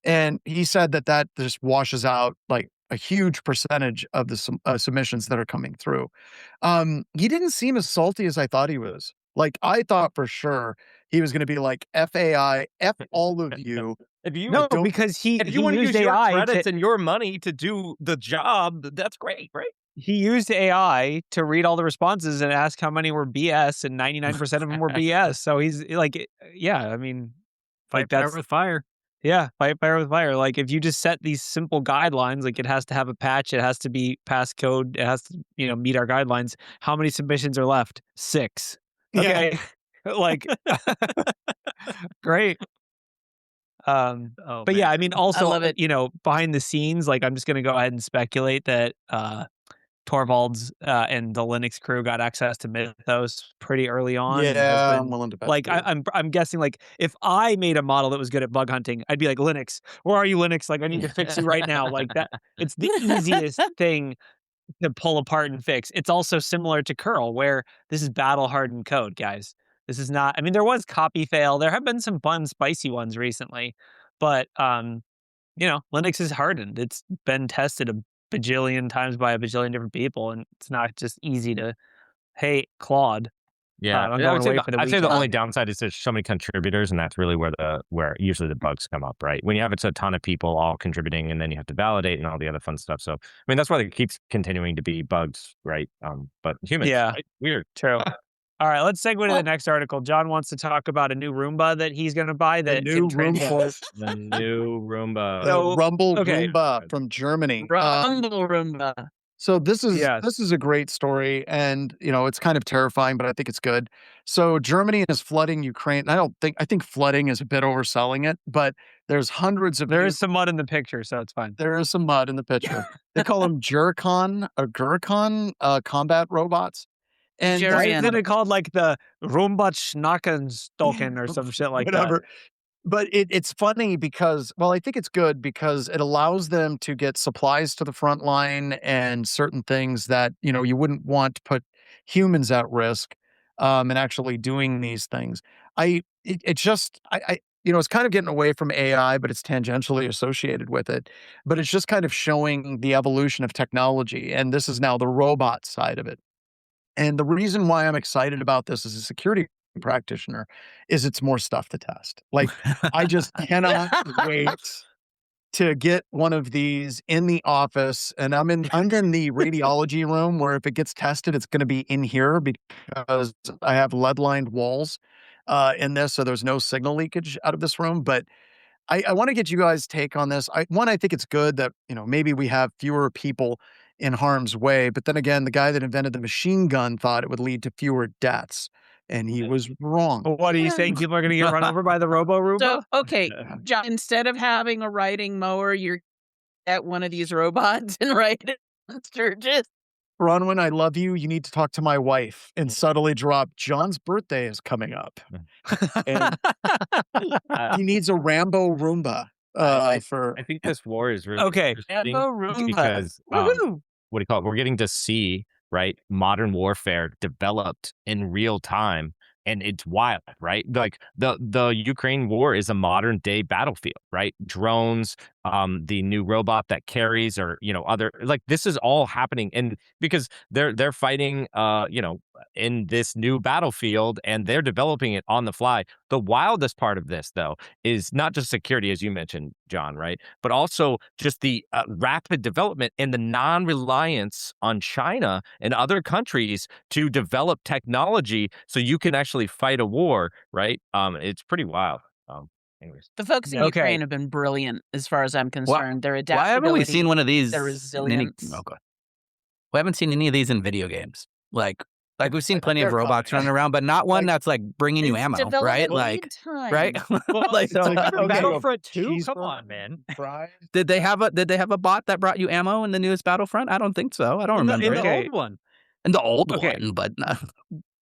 And he said that just washes out like a huge percentage of the submissions that are coming through. He didn't seem as salty as I thought he was. Like, I thought for sure he was going to be like, FAI, F all of you. Because if you want to use AI your credits and your money to do the job, that's great, right? he used AI to read all the responses and ask how many were BS, and 99% of them were BS. So he's like, yeah, I mean, Fight fire with fire. Yeah, fight fire with fire. Like if you just set these simple guidelines, like it has to have a patch, it has to be passcode, it has to, meet our guidelines. How many submissions are left? 6. Okay. Like great. But yeah, I mean, also, love it. behind the scenes, like I'm just going to go ahead and speculate that Torvalds and the Linux crew got access to Mythos pretty early on. Yeah, I'm willing to bet. Like I'm guessing, like if I made a model that was good at bug hunting, I'd be like, Linux, where are you, Linux? Like I need to fix you right now. Like that, it's the easiest thing to pull apart and fix. It's also similar to curl, where this is battle hardened code, guys. This is not. I mean, there was copy fail. There have been some fun, spicy ones recently, but Linux is hardened. It's been tested a bajillion times by a bajillion different people, and it's not just easy to, hey, Claude. Yeah, I'm going away for the I'd say the weekend. only downside is there's so many contributors, and that's really where usually the bugs come up, right? When you have a ton of people all contributing, and then you have to validate and all the other fun stuff. So, I mean, that's why there keeps continuing to be bugs, right? But humans, right? Weird. True. All right, let's segue to the next article. John wants to talk about a new Roomba that he's going to buy. The new Roomba. The new Roomba. The Rumble Roomba from Germany. Rumble Roomba. So this is a great story, and it's kind of terrifying, but I think it's good. So Germany is flooding Ukraine. I think flooding is a bit overselling it, but there's hundreds of. There is some mud in the picture, so it's fine. There is some mud in the picture. They call them Gurkhan combat robots. And isn't it called like the Roomba Schnackenstocken or some shit like that? But it's funny because, I think it's good because it allows them to get supplies to the front line and certain things that, you wouldn't want to put humans at risk and actually doing these things. It's kind of getting away from AI, but it's tangentially associated with it. But it's just kind of showing the evolution of technology. And this is now the robot side of it. And the reason why I'm excited about this as a security practitioner is it's more stuff to test. Like I just cannot wait to get one of these in the office, and I'm in the radiology room where if it gets tested, it's going to be in here because I have lead-lined walls in this, so there's no signal leakage out of this room. But I want to get you guys' take on this. I think it's good that maybe we have fewer people in harm's way, but then again, the guy that invented the machine gun thought it would lead to fewer deaths. And he was wrong. What are you saying? People are going to get run over by the Robo-Roomba? So, okay, John, instead of having a riding mower, you're at one of these robots and ride it in Sturgis. Bronwyn, I love you. You need to talk to my wife. And subtly drop, John's birthday is coming up. And he needs a Rambo Roomba. I think this war is really interesting because what do you call it? We're getting to see modern warfare developed in real time, and it's wild, right? Like the Ukraine war is a modern day battlefield, right? Drones, the new robot that carries, or other, like, this is all happening, and because they're fighting in this new battlefield, and they're developing it on the fly. The wildest part of this, though, is not just security, as you mentioned, John, right? But also just the rapid development and the non-reliance on China and other countries to develop technology so you can actually fight a war, right? It's pretty wild. Anyways. The folks in Ukraine have been brilliant as far as I'm concerned. Their adaptability. Why haven't we seen one of these? Their resilience. We haven't seen any of these in video games. Like we've seen plenty of robots running around, but not one that's like bringing you ammo, right? Like, right? Like Battlefront 2. Come on, man. Did they have a bot that brought you ammo in the newest Battlefront? I don't think so. I don't remember. In the old one. In the old one, but not.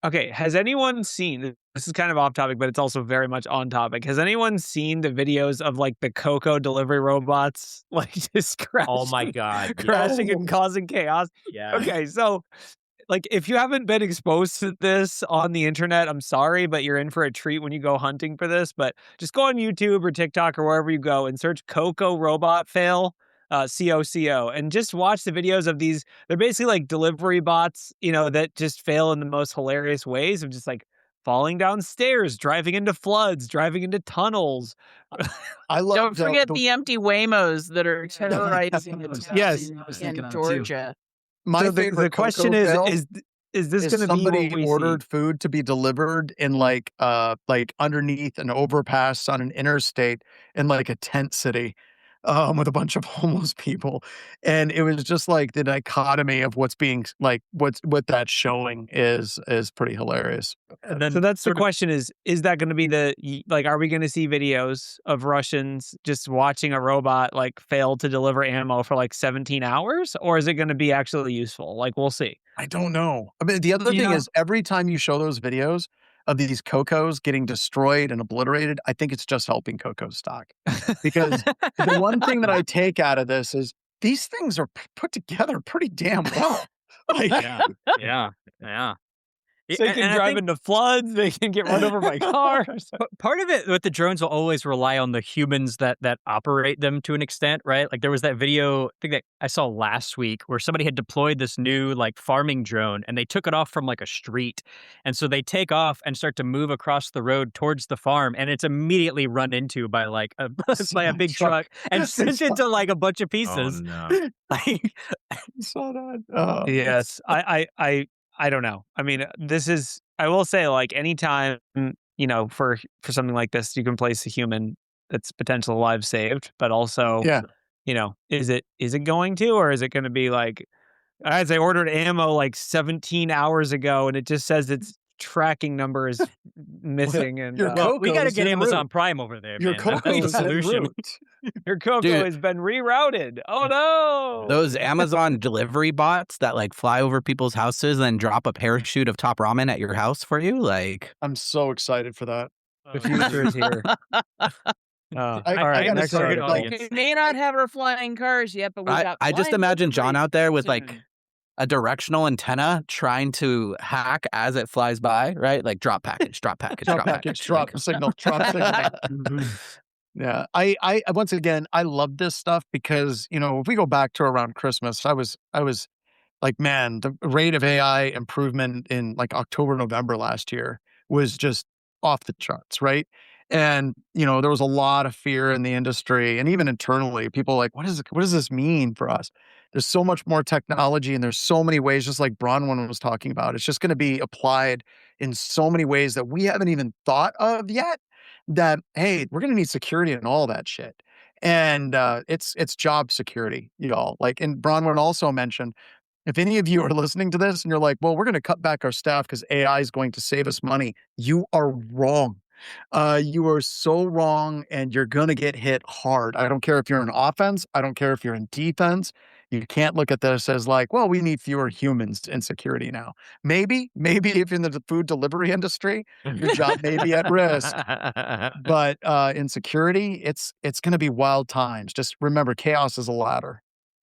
Okay, has anyone seen, this is kind of off topic, but it's also very much on topic. Has anyone seen the videos of like the Coco delivery robots, like just crashing? Oh my God. Crashing and causing chaos? Yeah. Okay, so like if you haven't been exposed to this on the internet, I'm sorry, but you're in for a treat when you go hunting for this. But just go on YouTube or TikTok or wherever you go and search Coco robot fail. COCO, and just watch the videos of these. They're basically like delivery bots, that just fail in the most hilarious ways of just like falling down stairs, driving into floods, driving into tunnels. I love. Don't forget the empty Waymos that are terrorizing the towns in Georgia. My So favorite the question Coco is fail is this is going to be what somebody we ordered see? food to be delivered in like underneath an overpass on an interstate in like a tent city with a bunch of homeless people. And it was just like the dichotomy of what's being like what that's showing is pretty hilarious. And then So that's the sort of question is that going to be like, are we going to see videos of Russians just watching a robot like fail to deliver ammo for like 17 hours? Or is it going to be actually useful? Like, we'll see. I don't know. I mean, the other You thing know, is every time you show those videos of these Cocos getting destroyed and obliterated, I think it's just helping Coco stock. Because the one thing that I take out of this is these things are put together pretty damn well. Like, yeah, yeah, yeah. So they can And I drive think into floods, they can get run over by cars. part of it with the drones will always rely on the humans that operate them to an extent, right? Like there was that video I think that I saw last week where somebody had deployed this new like farming drone and they took it off from like a street. And so they take off and start to move across the road towards the farm and it's immediately run into by like a by a big truck and sent into like a bunch of Oh pieces. no. Like saw that. Oh, Yes, I don't know. I mean, this is. I will say, like, anytime for something like this, you can place a human that's potential lives saved, but also, yeah. is it going to, or is it going to be like, as I ordered ammo like 17 hours ago, and it just says its tracking number is missing, and Your well, we got to Coco's get en Amazon route. Prime over there, Your man. That's the Coco's en solution. route. your Coco Dude. has been rerouted. Oh no! Those Amazon delivery bots that like fly over people's houses and then drop a parachute of top ramen at your house for you, like I'm so excited for that. The future is here. All I right, gotta next say, article. like, We may not have our flying cars yet, but we got. I just flying imagine John delivery out there with like soon. a directional antenna trying to hack as it flies by, right? Like drop package, drop package, drop drop package, package. drop signal, drop signal. Yeah, I once again, I love this stuff because if we go back to around Christmas, I was like, man, the rate of AI improvement in like October, November last year was just off the charts, right? And there was a lot of fear in the industry and even internally. People like, what does this mean for us? There's so much more technology and there's so many ways, just like Bronwyn was talking about. It's just going to be applied in so many ways that we haven't even thought of yet. That hey, we're going to need security and all that shit. And it's job security, y'all. Like, and Bronwyn also mentioned if any of you are listening to this and you're like, well, we're going to cut back our staff because AI is going to save us money, you are wrong. You are so wrong and you're going to get hit hard. I don't care if you're in offense. I don't care if you're in defense. You can't look at this as like, well, we need fewer humans in security now. Maybe if you're in the food delivery industry, your job may be at risk. But in security, it's going to be wild times. Just remember, chaos is a ladder.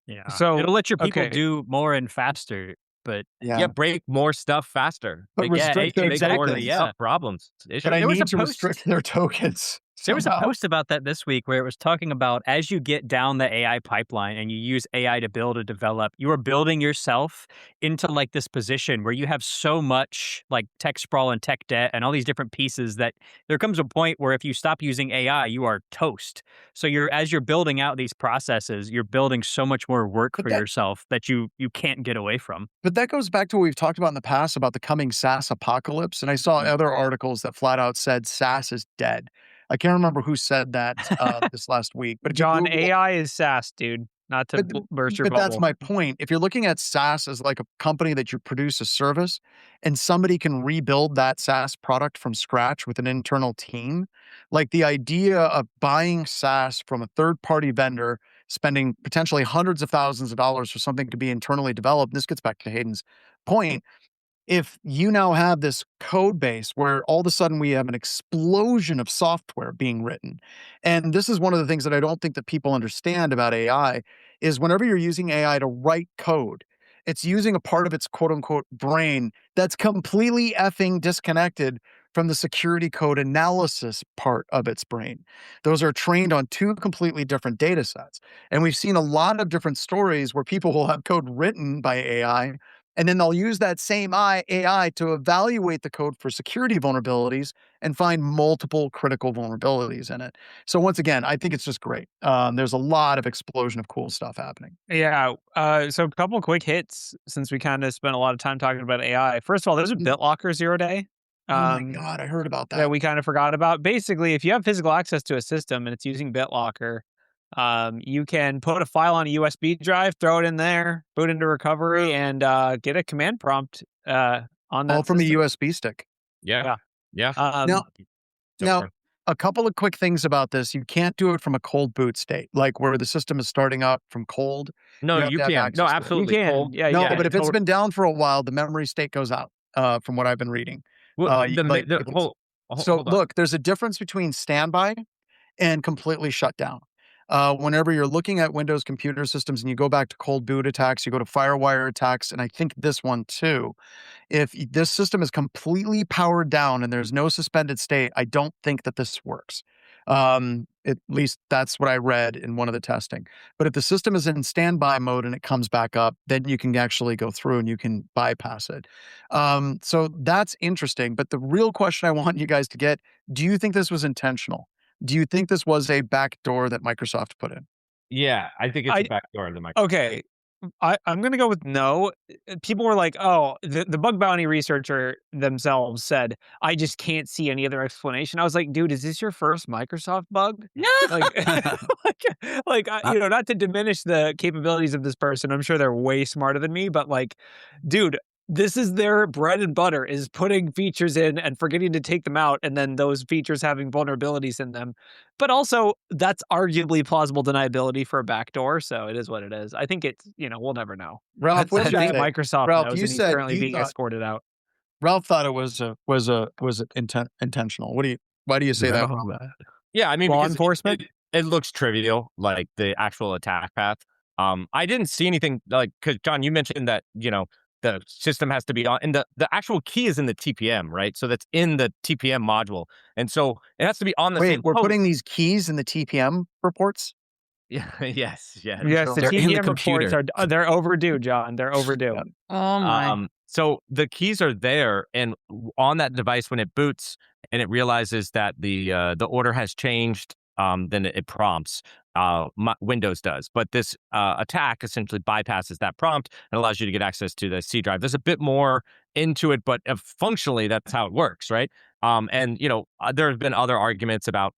Yeah. So, It'll let your people okay. do more and faster, but Yeah, break more stuff faster. But Make- restrict their make more tokens. yeah. problems. Issues. But I There was need a to post- restrict their tokens. There was a somehow. post about that this week where it was talking about as you get down the AI pipeline and you use AI to build or develop, you are building yourself into like this position where you have so much like tech sprawl and tech debt and all these different pieces that there comes a point where if you stop using AI, you are toast. So as you're building out these processes, you're building so much more work for yourself that you can't get away from. But that goes back to what we've talked about in the past about the coming SaaS apocalypse. And I saw other articles that flat out said SaaS is dead. I can't remember who said that this last week. But if you John, Google- AI is SaaS, dude. Not to burst your But bubble. that's my point. If you're looking at SaaS as like a company that you produce a service and somebody can rebuild that SaaS product from scratch with an internal team, like the idea of buying SaaS from a third-party vendor, spending potentially hundreds of thousands of dollars for something to be internally developed, this gets back to Hayden's point. If you now have this code base where all of a sudden we have an explosion of software being written, and this is one of the things that I don't think that people understand about AI, is whenever you're using AI to write code, it's using a part of its quote unquote brain that's completely effing disconnected from the security code analysis part of its brain. Those are trained on two completely different data sets. And we've seen a lot of different stories where people will have code written by AI And then they'll use that same AI to evaluate the code for security vulnerabilities and find multiple critical vulnerabilities in it. So once again, I think it's just great. There's a lot of explosion of cool stuff happening. Yeah. So a couple quick hits since we kind of spent a lot of time talking about AI. First of all, there's a BitLocker 0-day. Oh my God, I heard about That that. we kind of forgot about. Basically, if you have physical access to a system and it's using BitLocker, you can put a file on a USB drive, throw it in there, boot into recovery, and get a command prompt on that All from a system. USB stick. Yeah. Yeah. Now, So now, far. a couple of quick things about this. You can't do it from a cold boot state, like where the system is starting up from cold. No, have you to have can. No, access to it. absolutely. You can. Cold. Yeah, No, yeah. but if it's been down for a while, the memory state goes out, from what I've been reading. Well, If it's- hold on. look, there's a difference between standby and completely shut down. Whenever you're looking at Windows computer systems and you go back to cold boot attacks, you go to FireWire attacks, and I think this one too. If this system is completely powered down and there's no suspended state, I don't think that this works. At least that's what I read in one of the testing. But if the system is in standby mode and it comes back up, then you can actually go through and you can bypass it. So that's interesting. But the real question I want you guys to get, do you think this was intentional? Do you think this was a backdoor that Microsoft put in? Yeah, I think it's a backdoor of the micro. Okay. I'm going to go with no. People were like, oh, the bug bounty researcher themselves said, I just can't see any other explanation. I was like, dude, is this your first Microsoft bug? Like, not to diminish the capabilities of this person. I'm sure they're way smarter than me, but like, dude, this is their bread and butter, is putting features in and forgetting to take them out, and then those features having vulnerabilities in them. But also, that's arguably plausible deniability for a backdoor, so it is what it is. I think it's, we'll never know. Ralph, what I did you think say? Microsoft Ralph, knows, you and he's said currently you being thought- escorted out. Ralph thought it was intentional. Why do you say that? Yeah, I mean, Law because enforcement? it looks trivial, like the actual attack path. I didn't see anything like, because John, you mentioned that the system has to be on, and the actual key is in the TPM, right? So that's in the TPM module, and so it has to be on the same. Wait, we're putting these keys in the TPM reports? Yeah. Yes. Yes, the They're in the TPM reports computer. they're overdue, John. They're overdue. Oh my. So the keys are there, and on that device when it boots and it realizes that the order has changed, then it prompts. Windows does, but this attack essentially bypasses that prompt and allows you to get access to the C drive. There's a bit more into it, but functionally that's how it works, right? And there have been other arguments about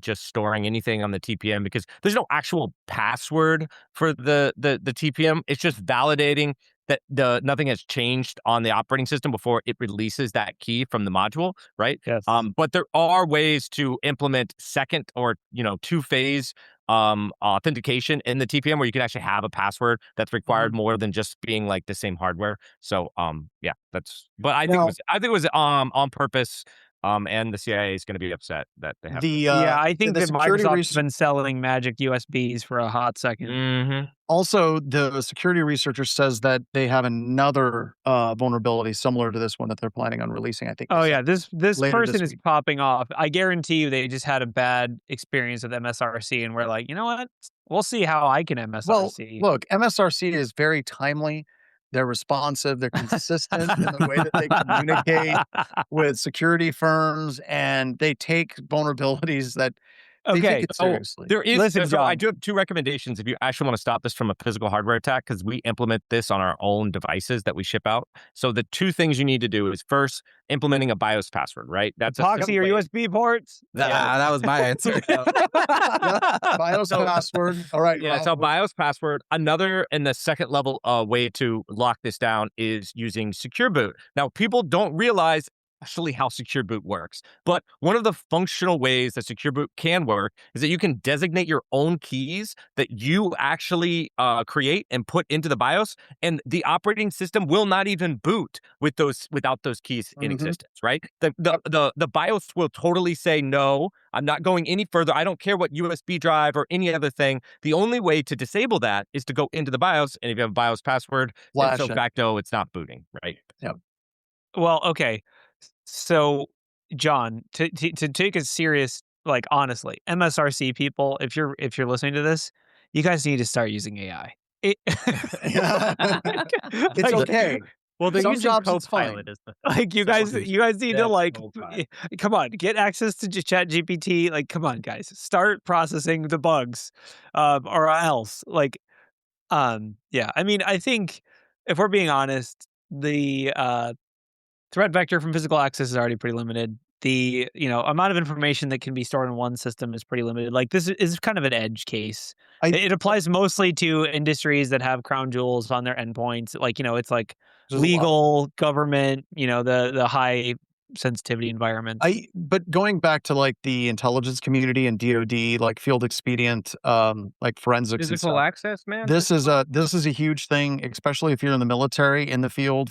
just storing anything on the TPM because there's no actual password for the TPM. It's just validating that nothing has changed on the operating system before it releases that key from the module, right? Yes. But there are ways to implement second or two-phase authentication in the TPM where you can actually have a password that's required more than just being like the same hardware. So yeah, that's. But I think it was on purpose. And the CIA is going to be upset that they have. I think that security Microsoft's been selling magic USBs for a hot second. Mm-hmm. Also, the security researcher says that they have another vulnerability similar to this one that they're planning on releasing. I think. Oh yeah, this later person this is week. popping off. I guarantee you, they just had a bad experience with MSRC, and we're like, you know what? We'll see how I can MSRC. Well, look, MSRC is very timely. They're responsive. They're consistent in the way that they communicate with security firms, and they take vulnerabilities that they take it seriously. There is. Listen, so I John. do have two recommendations if you actually want to stop this from a physical hardware attack, because we implement this on our own devices that we ship out. So the two things you need to do is first implementing a BIOS password, right? That's Epoxy or USB ports. That was my answer. BIOS password. All right. Yeah, so BIOS password. Another and the second level way to lock this down is using Secure Boot. Now, people don't realize actually how Secure Boot works, but one of the functional ways that Secure Boot can work is that you can designate your own keys that you actually create and put into the BIOS, and the operating system will not even boot without those keys in existence, right? The BIOS will totally say, no, I'm not going any further. I don't care what USB drive or any other thing. The only way to disable that is to go into the BIOS, and if you have a BIOS password, ipso facto, it's not booting, right? Yep. Well, okay. So, John, to take a serious, like, honestly, MSRC people, if you're listening to this, you guys need to start using AI. It's okay. Well, they're Some using jobs it's fine. Copilot as the Like you guys need to like, come on, get access to Chat GPT. Like, come on, guys, start processing the bugs, or else. Like, yeah. I mean, I think if we're being honest, the threat vector from physical access is already pretty limited. The amount of information that can be stored in one system is pretty limited. Like this is kind of an edge case. It applies mostly to industries that have crown jewels on their endpoints. Like it's like legal, government. The high sensitivity environments. But going back to like the intelligence community and DoD, like field expedient, like forensics, physical access, man. This is a huge thing, especially if you're in the military, in the field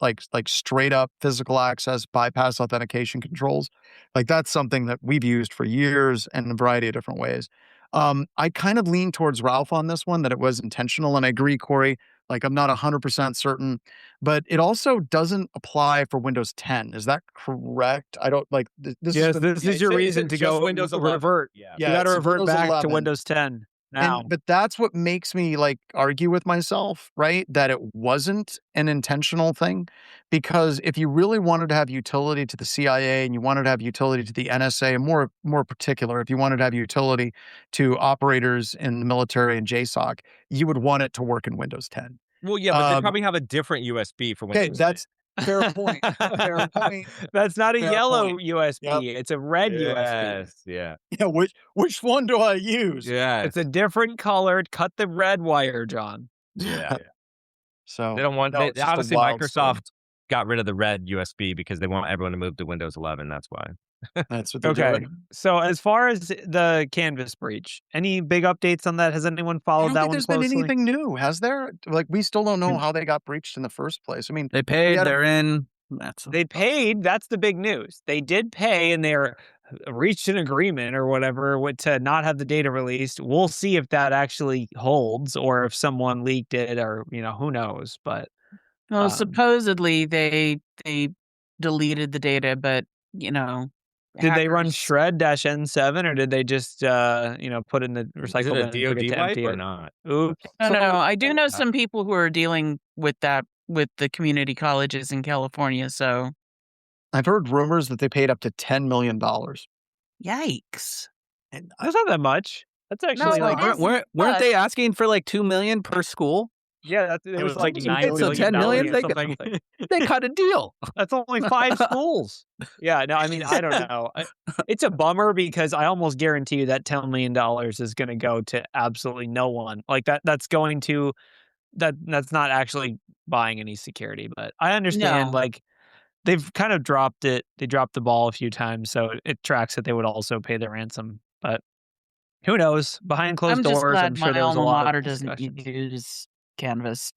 like straight up physical access, bypass authentication controls. Like that's something that we've used for years and in a variety of different ways. I kind of lean towards Ralph on this one, that it was intentional, and I agree, Corey. Like I'm not 100% certain, but it also doesn't apply for Windows 10. Is that correct? I don't like this. Yes, this is your reason to go Windows 11? revert. Yeah, you got to revert Windows back 11. to Windows 10 now. But that's what makes me like argue with myself, right? That it wasn't an intentional thing, because if you really wanted to have utility to the CIA and you wanted to have utility to the NSA, and more particular, if you wanted to have utility to operators in the military and JSOC, you would want it to work in Windows 10. Well, yeah, but they probably have a different USB for Windows. Okay, that's fair point. Fair point. That's not a Fair yellow point. USB. Yep. It's a red USB. Yes, yeah. Yeah, which one do I use? Yeah. It's a different color. Cut the red wire, John. Yeah. So They don't want. no, it's just a Honestly, wild Microsoft story. got rid of the red USB because they want everyone to move to Windows 11. That's why. That's what they're Okay. doing. So as far as the Canvas breach, any big updates on that? Has anyone I followed don't that think one there's closely? been anything new, has there? Like we still don't know how they got breached in the first place. I mean, They paid, had a- they're in. They paid. That's the big news. They did pay, and they're reached an agreement or whatever to not have the data released. We'll see if that actually holds, or if someone leaked it, or who knows. But Well, supposedly they deleted the data, but did they run hackers- shred-n7, or did they just put it in the Is recycle it a bin and forget DoD to wipe empty or it? not? Oops. I don't know. I do know some people who are dealing with that with the community colleges in California. So I've heard rumors that they paid up to $10 million. yikes! And That's not that much. That's actually No, like it isn't, Weren't they asking for like $2 million per school? yeah, it was like like $9 $9 million. million, $10 million, or something. They cut a deal. That's only 5 schools. Yeah, no, I mean, I don't know. It's a bummer because I almost guarantee you that $10 million is going to go to absolutely no one. Like that's going to that's not actually buying any security. But I understand, No. like they've kind of dropped it. They dropped the ball a few times, so it tracks that they would also pay the ransom. But who knows? Behind closed I'm just doors, glad I'm sure my there was a alma lot mater of doesn't discussions. use Canvas.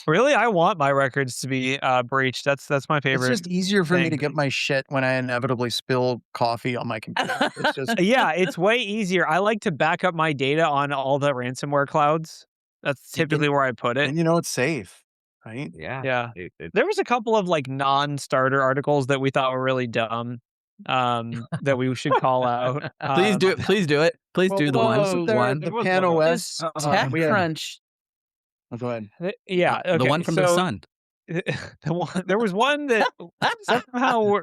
Really, I want my records to be breached. That's my it's favorite. just easier for me to thing. get my shit when I inevitably spill coffee on my computer. It's just Yeah, it's way easier. I like to back up my data on all the ransomware clouds. That's typically where I put it. and it's safe, right? Yeah. Yeah. There was a couple of like non-starter articles that we thought were really dumb that we should call out. Please do it. Please do it. Please do the ones. Wasn't there One. the was Pan one of OS. This we had- TechCrunch. Oh, go ahead. Yeah, The okay, one from the so sun. there was one that somehow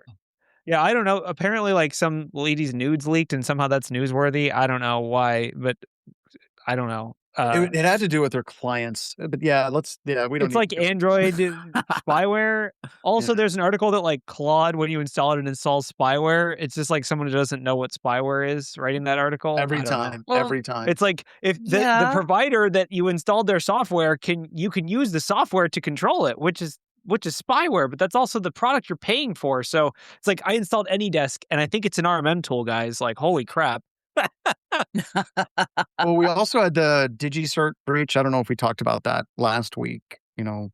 yeah, I don't know. Apparently, like some lady's nudes leaked, and somehow that's newsworthy. I don't know why, but I don't know. It had to do with their clients, but we don't. It's need like to go- Android spyware. Also, Yeah. there's an article that like Claude, when you install it, and installs spyware. It's just like someone who doesn't know what spyware is writing that article. I every don't know. time. Well, Every time. It's like if the Yeah. provider that you installed their software you can use the software to control it, which is spyware, but that's also the product you're paying for. So it's like I installed AnyDesk, and I think it's an RMM tool, guys. Like, holy crap. Well, we also had the DigiCert breach. I don't know if we talked about that last week. Their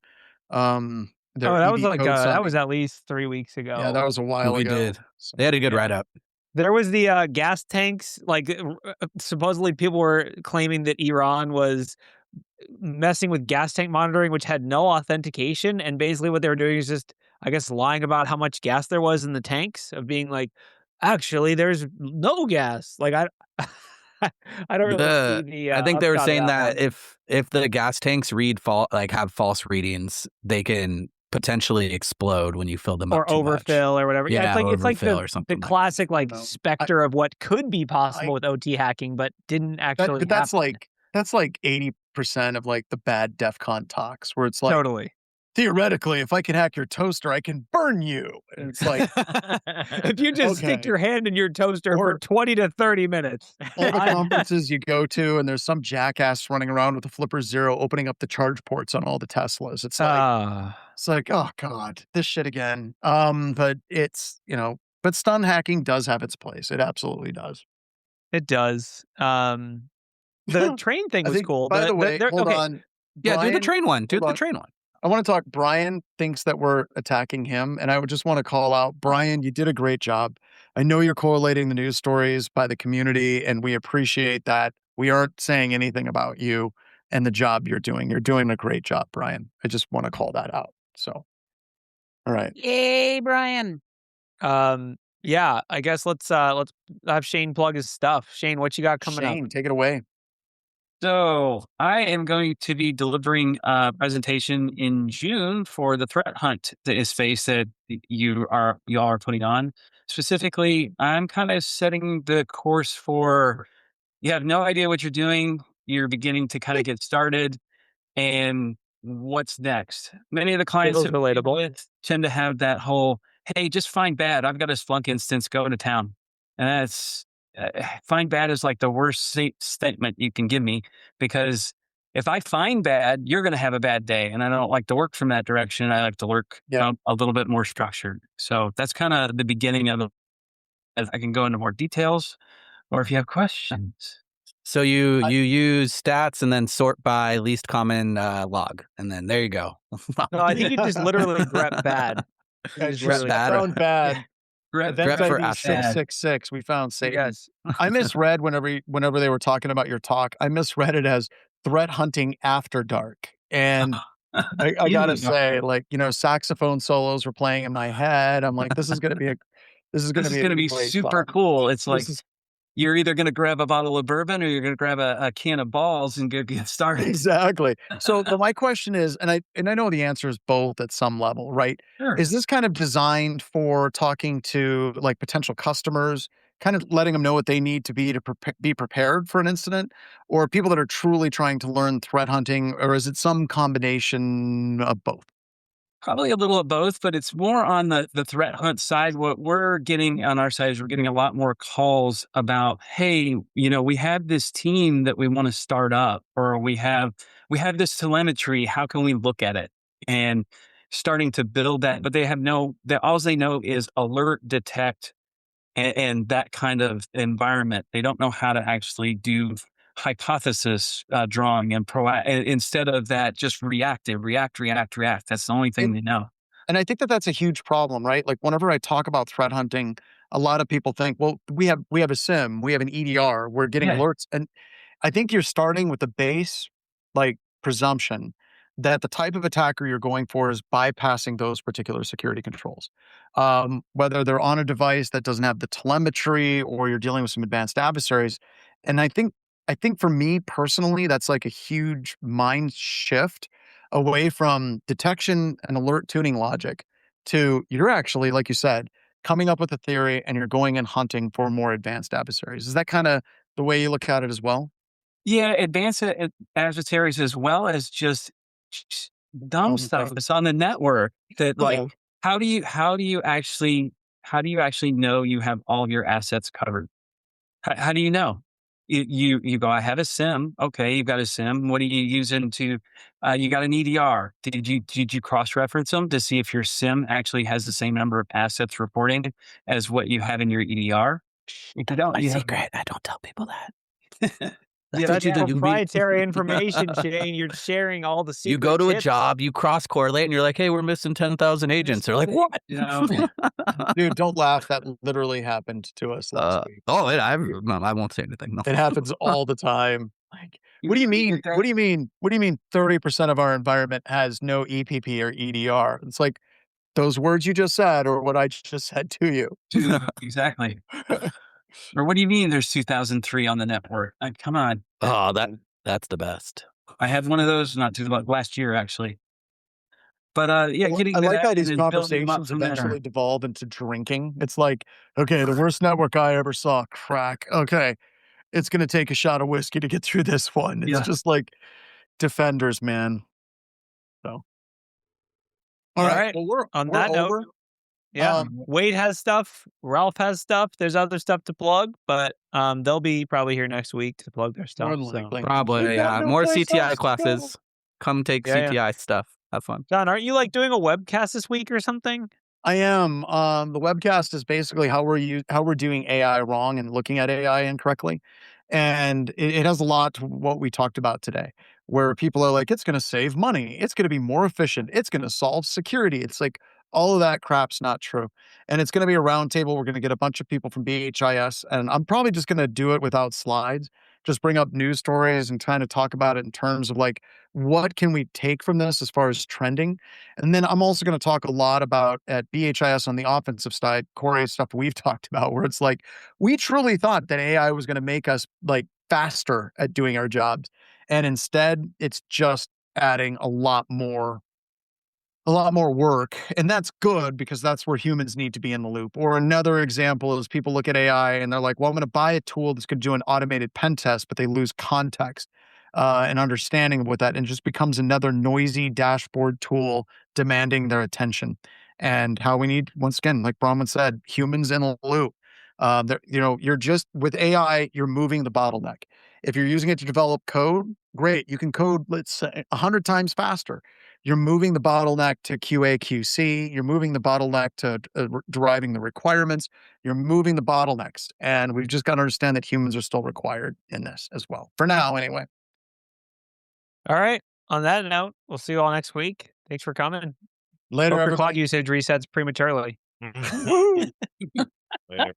That was ED like code that signing. was at least 3 weeks ago. Yeah, that was a while We ago. did. So- They had a good Yeah. write up. There was the gas tanks. Like supposedly people were claiming that Iran was messing with gas tank monitoring, which had no authentication. And basically what they were doing is just, I guess, lying about how much gas there was in the tanks, of being like, actually, there's no gas. Like I don't really see the. I think they were upshot of saying that one. if the gas tanks have false readings, they can potentially explode when you fill them or up too much. overfill or whatever. Yeah, it's like overfill or the something like that. classic like No. specter of what could be possible with OT hacking, but didn't actually. But that's happen. that's like 80% of like the bad DEF CON talks, where it's like, Totally. theoretically, if I can hack your toaster, I can burn you. And it's like, if you just stick okay. your hand in your toaster for Or- 20 to 30 minutes. all the conferences you go to, and there's some jackass running around with a Flipper Zero opening up the charge ports on all the Teslas. It's like, oh God, this shit again. But it's, but stun hacking does have its place. It absolutely does. It does. The train thing I was think, cool. by the way, hold okay. on. Yeah, do the Brian, train one. Do hold the on. train one. I want to talk. Brian thinks that we're attacking him, and I would just want to call out, Brian, you did a great job. I know you're correlating the news stories by the community, and we appreciate that. We aren't saying anything about you and the job you're doing. You're doing a great job, Brian. I just want to call that out. So, all right. Yay, Brian. Yeah, I guess let's have Shane plug his stuff. Shane, what you got coming up? Shane, take it away. So I am going to be delivering a presentation in June for the threat hunt that is faced that y'all are putting on. Specifically, I'm kind of setting the course for you have no idea what you're doing. You're beginning to kind of get started, and what's next? Many of the clients Feels relatable. tend to have that whole, "Hey, just find bad. I've got a Splunk instance. Go to town," and that's find bad is like the worst statement you can give me, because if I find bad, you're going to have a bad day. And I don't like to work from that direction. I like to work a little bit more structured. So that's kind of the beginning of it. I can go into more details, or if you have questions. So you use stats and then sort by least common log. And then there you go. No, I think you just literally grep bad. Found bad. Event Grep for ID asshole. 666. We found Satan. Yes. I misread whenever they were talking about your talk. I misread it as threat hunting after dark. And I gotta say, saxophone solos were playing in my head. I'm like, this is gonna be super cool. It's like you're either going to grab a bottle of bourbon or you're going to grab a can of balls and get started. Exactly. So my question is, and I know the answer is both at some level, right? Sure. Is this kind of designed for talking to like potential customers, kind of letting them know what they need to be prepared for an incident, or people that are truly trying to learn threat hunting, or is it some combination of both? Probably a little of both, but it's more on the threat hunt side. What we're getting on our side is we're getting a lot more calls about, hey, we have this team that we want to start up, or we have this telemetry. How can we look at it? And starting to build that, but all they know is alert, detect, and that kind of environment. They don't know how to actually do hypothesis drawing and instead of that, just react. That's the only thing they know. And I think that that's a huge problem, right? Like whenever I talk about threat hunting, a lot of people think, well, we have a SIM, we have an EDR, we're getting alerts. And I think you're starting with the base, like presumption that the type of attacker you're going for is bypassing those particular security controls. Whether they're on a device that doesn't have the telemetry or you're dealing with some advanced adversaries. And I think for me personally, that's like a huge mind shift away from detection and alert tuning logic to you're actually, like you said, coming up with a theory and you're going and hunting for more advanced adversaries. Is that kind of the way you look at it as well? Yeah, advanced adversaries as well as just dumb stuff that's on the network that like, how do you actually know you have all of your assets covered? How do you know? You go, I have a SIM. Okay, you've got a SIM. What are you using to? You got an EDR. Did you cross reference them to see if your SIM actually has the same number of assets reporting as what you have in your EDR? If you don't, My secret. I don't tell people that. That's proprietary information, Shane. You're sharing all the secret You go to a tips. job, you cross correlate, and you're like, "Hey, we're missing 10,000 agents." They're like, "What?" Dude, don't laugh. That literally happened to us last week. I won't say anything. No. It happens all the time. Like, what do you mean? What do you mean? 30% of our environment has no EPP or EDR? It's like those words you just said, or what I just said to you. Exactly. Or what do you mean there's 2003 on the network? Come on. Oh, that's the best. I had one of those not too long, last year, actually. But yeah, getting I like that how these and then building them up conversations from there. eventually devolve into drinking. It's like, okay, the worst network I ever saw, crack. Okay, it's going to take a shot of whiskey to get through this one. It's Yeah. just like Defenders, man. So, all right. Well, we're that note, over. Yeah, Wade has stuff. Ralph has stuff. There's other stuff to plug, but they'll be probably here next week to plug their stuff. More than likely. Probably, We've got yeah. no More place CTI else to classes. go. Come take Yeah, CTI stuff. Have fun. John, aren't you like doing a webcast this week or something? I am. The webcast is basically how we're doing AI wrong and looking at AI incorrectly, and it has a lot to what we talked about today, where people are like, it's going to save money, it's going to be more efficient, it's going to solve security. It's like all of that crap's not true, and it's going to be a roundtable. We're going to get a bunch of people from BHIS, and I'm probably just going to do it without slides. Just bring up news stories and kind of talk about it in terms of like, what can we take from this as far as trending. And then I'm also going to talk a lot about at BHIS on the offensive side, Corey, stuff we've talked about, where it's like, we truly thought that AI was going to make us like faster at doing our jobs. And instead, it's just adding a lot more work. And that's good because that's where humans need to be in the loop. Or another example is people look at AI and they're like, well, I'm going to buy a tool that's going to do an automated pen test, but they lose context and understanding of what that, and it just becomes another noisy dashboard tool demanding their attention. And how we need, once again, like Bronwyn said, humans in the loop. You're just with AI, you're moving the bottleneck. If you're using it to develop code, great. You can code, let's say, 100 times faster. You're moving the bottleneck to QA, QC. You're moving the bottleneck to deriving the requirements. You're moving the bottlenecks. And we've just got to understand that humans are still required in this as well. For now, anyway. All right. On that note, we'll see you all next week. Thanks for coming. Later, Hope your everybody. cloud usage resets prematurely. Later.